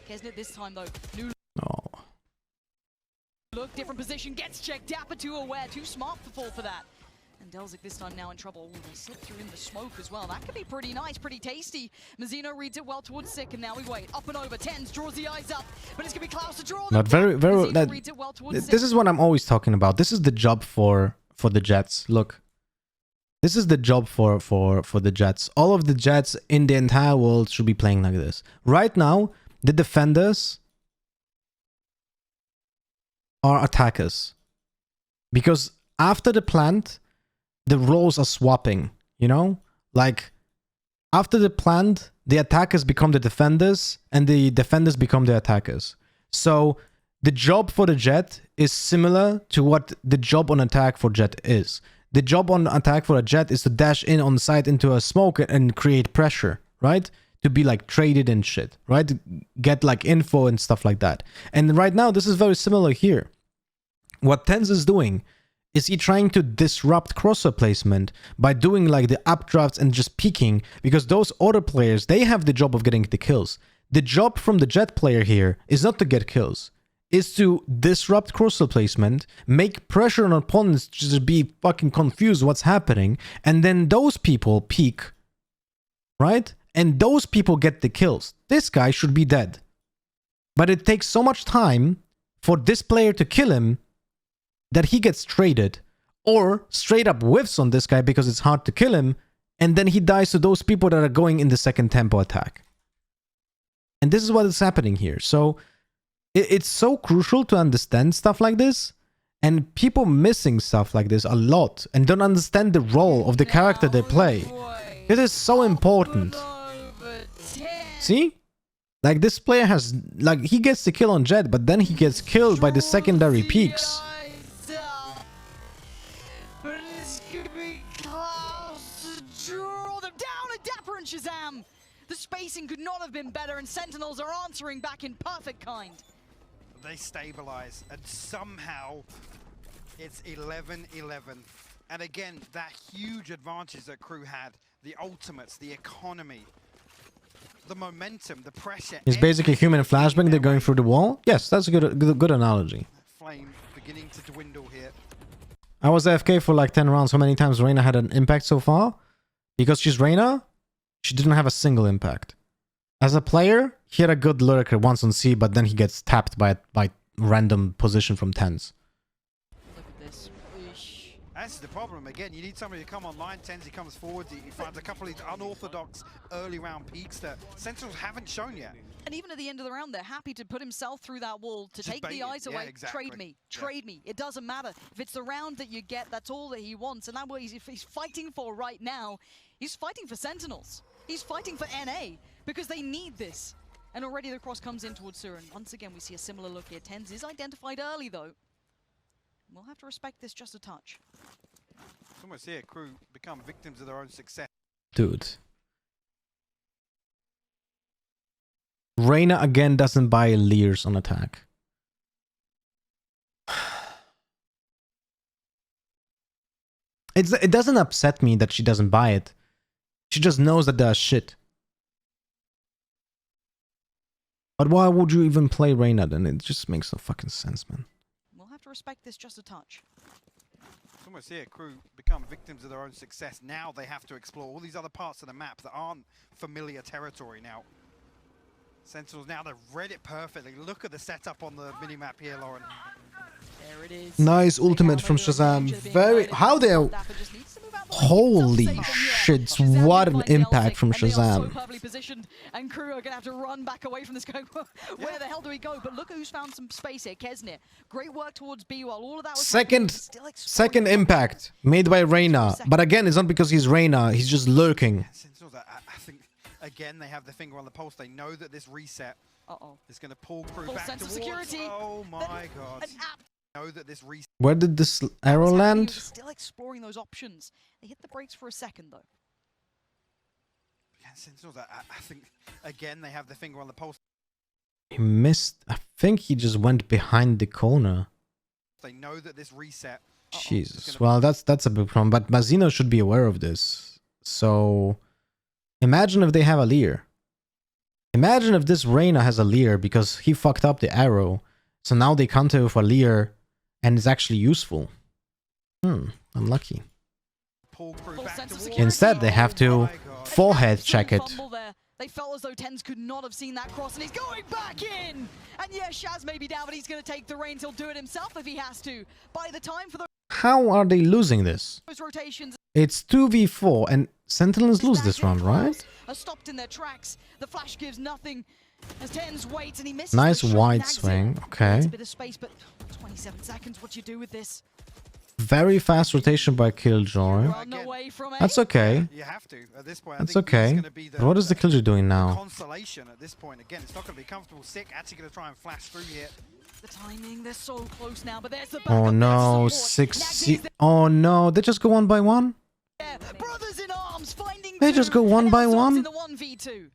Kesnet this time, though. New Oh. look, different position, gets checked. Dapper too aware, too smart to fall for that. And Delzik this time now in trouble. Ooh, they slip through in the smoke as well. That could be pretty nice, pretty tasty. Mazzino reads it well towards Sick, and now we wait. Up and over, Tens draws the eyes up, but it's going to be Klaus to draw. Not very... This is what I'm always talking about. This is the job for the Jets. Look. This is the job for the Jets. All of the Jets in the entire world should be playing like this. Right now, the defenders are attackers. Because after the plant, the roles are swapping, you know? Like, after the plant, the attackers become the defenders, and the defenders become the attackers. So, the job for the Jet is similar to what the job on attack for Jet is. The job on attack for a Jet is to dash in on site into a smoke and create pressure, right? To be like traded and shit, right? To get like info and stuff like that. And right now, this is very similar here. What Tens is doing is he trying to disrupt crosser placement by doing like the updrafts and just peeking, because those other players, they have the job of getting the kills. The job from the Jet player here is not to get kills, is to disrupt crosser placement, make pressure on opponents to just be fucking confused what's happening, and then those people peek, right? And those people get the kills. This guy should be dead. But it takes so much time for this player to kill him that he gets traded, or straight up whiffs on this guy because it's hard to kill him, and then he dies to those people that are going in the second tempo attack. And this is what is happening here. So it's so crucial to understand stuff like this, and people missing stuff like this a lot and don't understand the role of the character they play. It is so important. See? Like, this player has, like, he gets the kill on Jet, but then he gets killed by the secondary peaks. But it's gonna be close to draw them down. A Dapper and Shazam. The spacing could not have been better, and Sentinels are answering back in perfect kind. They stabilize, and somehow it's 11-11. And again, that huge advantage that KRU had, the ultimates, the economy, the momentum, the pressure. It's basically human flashbang. They're going through the wall. Yes, that's a good analogy. Flame beginning to dwindle here. I was AFK for like 10 rounds. How many times Reyna had an impact so far? Because she's Reyna, she didn't have a single impact. As a player, he had a good lurker once on C, but then he gets tapped by random position from 10s. Look at this. Eesh. That's the problem. Again, you need somebody to come online. Tens, he comes forward. He finds a couple of these unorthodox early round peaks that Sentinels haven't shown yet. And even at the end of the round, they're happy to put himself through that wall to Just take bait the it. eyes Yeah, away. exactly. Trade me. Yeah. Trade me. It doesn't matter. If it's the round that you get, that's all that he wants. And that's what he's fighting for right now. He's fighting for Sentinels. He's fighting for NA because they need this. And already the cross comes in towards Surin. Once again, we see a similar look here. Tens is identified early, though. We'll have to respect this just a touch. It's almost here. KRU become victims of their own success. Dude. Reyna again doesn't buy Leers on attack. It doesn't upset me that she doesn't buy it. She just knows that they're shit. But why would you even play Reyna then? It just makes no fucking sense, man. We'll have to respect this just a touch. It's almost here. KRU become victims of their own success. Now they have to explore all these other parts of the map that aren't familiar territory now. Sentinels now, they've read it perfectly. Look at the setup on the minimap here, Lauren. There it is. Nice They ultimate have from no danger Shazam. being Very... guided. How they're... Dapper just needs to move out the way. Holy Keep himself safe from here. shit, Shazam what can an find impact Delsic, from and they are so Shazam. perfectly positioned, and KRU are gonna have to run back away from this going, where the hell do we go? But look who's found some space here, Kesnir. Great work towards B while all of that was happening, still exploring Second the impact made by Reyna. But again, it's not because he's Reyna, he's just lurking. Sentinels, I think, again, they have the finger on the pulse. They know that this reset is going to pull KRU Full back sense of towards... security. Oh my god. An app Know that this reset... Where did this arrow is happening, land? they're still exploring those options. They hit the brakes for a second though. Yeah, Sentinels, I think, again, they have the finger on the pulse. He missed. I think he just went behind the corner. They know that this reset... Jesus. Well, that's a big problem. But Mazino should be aware of this. So imagine if they have a Leer. Imagine if this Reyna has a Leer because he fucked up the arrow. So now they counter with a Leer and it's actually useful. Unlucky. Pull KRU Full back sense of towards... security. Instead, they have to Oh my god. forehead check it. Fumble there. They felt as though Tens could not have seen that cross, and he's going back in! And yeah, Shaz may be down, but he's going to take the reins. He'll do it himself if he has to. By the time for How are they losing this? those rotations, It's 2v4 and Sentinels lose this round, right? are stopped in their tracks. The flash gives nothing as Tens waits, and he misses Nice the shot, wide nags it. swing. It's Okay. a bit of space, but 27 seconds, what you do with this? Very fast rotation by Killjoy. Run away from it. That's okay. You have to at this point. That's I think this is okay. gonna be But what is the Killjoy doing now? consolation at this point? Again, it's not going to be comfortable. Sick actually going to try and flash through here. The timing, they're so close now, but there's the Oh backup, no, there's support. 6. Nags is Oh no, they just go one by one? there. Brothers in arms finding They just go one and by now Zomb's one? in the 1v2.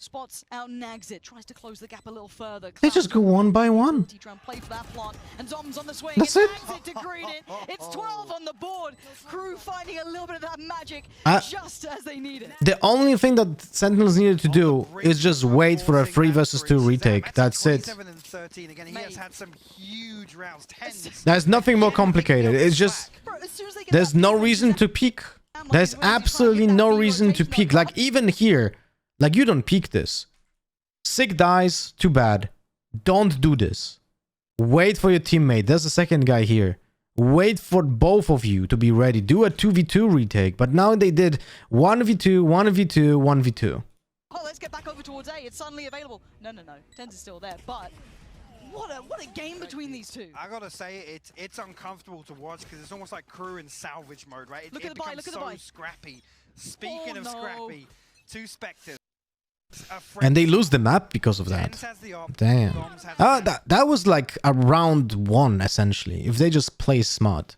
Spots out nags it, tries to close the gap a little further. They just go one by one. Try and play for that plant, and Zom's on the swing. That's and it. nags it to green it. It's 12 on the board. KRU finding a little bit of that magic Uh, just as they need it. The only thing that Sentinels needed to do is just wait for a 3 versus 2 retake. That's it. 27 and 13 again. He has had some huge rounds. 10. There's nothing more complicated. It's just Bro, as soon as they get there's that no defense, reason to peek. There's absolutely no reason to peek. Like even here, like you don't peek this. Sick dies, too bad. Don't do this. Wait for your teammate. There's a second guy here. Wait for both of you to be ready. Do a 2v2 retake. But now they did 1v2, 1v2, 1v2. Oh, let's get back over towards A. It's suddenly available. No. Tens is still there, but what a game between these two. I gotta say, it's uncomfortable to watch because it's almost like KRU in salvage mode, right? Look at the buy, look at the buy. Scrappy. Speaking of no. scrappy, 2 Spectres. And they lose the map because of Tens that. has the op, Damn. Bombs has Ah, the that was like a round 1 essentially. If they just play smart.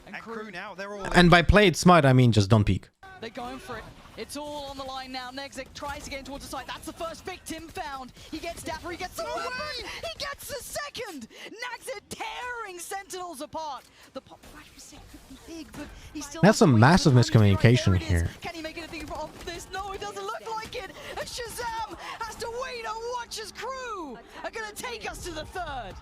And KRU now, they're all And by play it smart, I mean just don't peek. They're going for it. It's all on the line now. Nexik tries to get in towards the side. That's the first victim found. He gets Dapper, he gets the weapon. He gets the second. Nexik tearing Sentinels apart. The pop accuracy could be big, but he still That's has to a wait massive for the timing to be right. miscommunication There it is. here. Can he make anything of this? No, it doesn't look like it. And Shazam has to wait and watch his crew are going to take us to the third.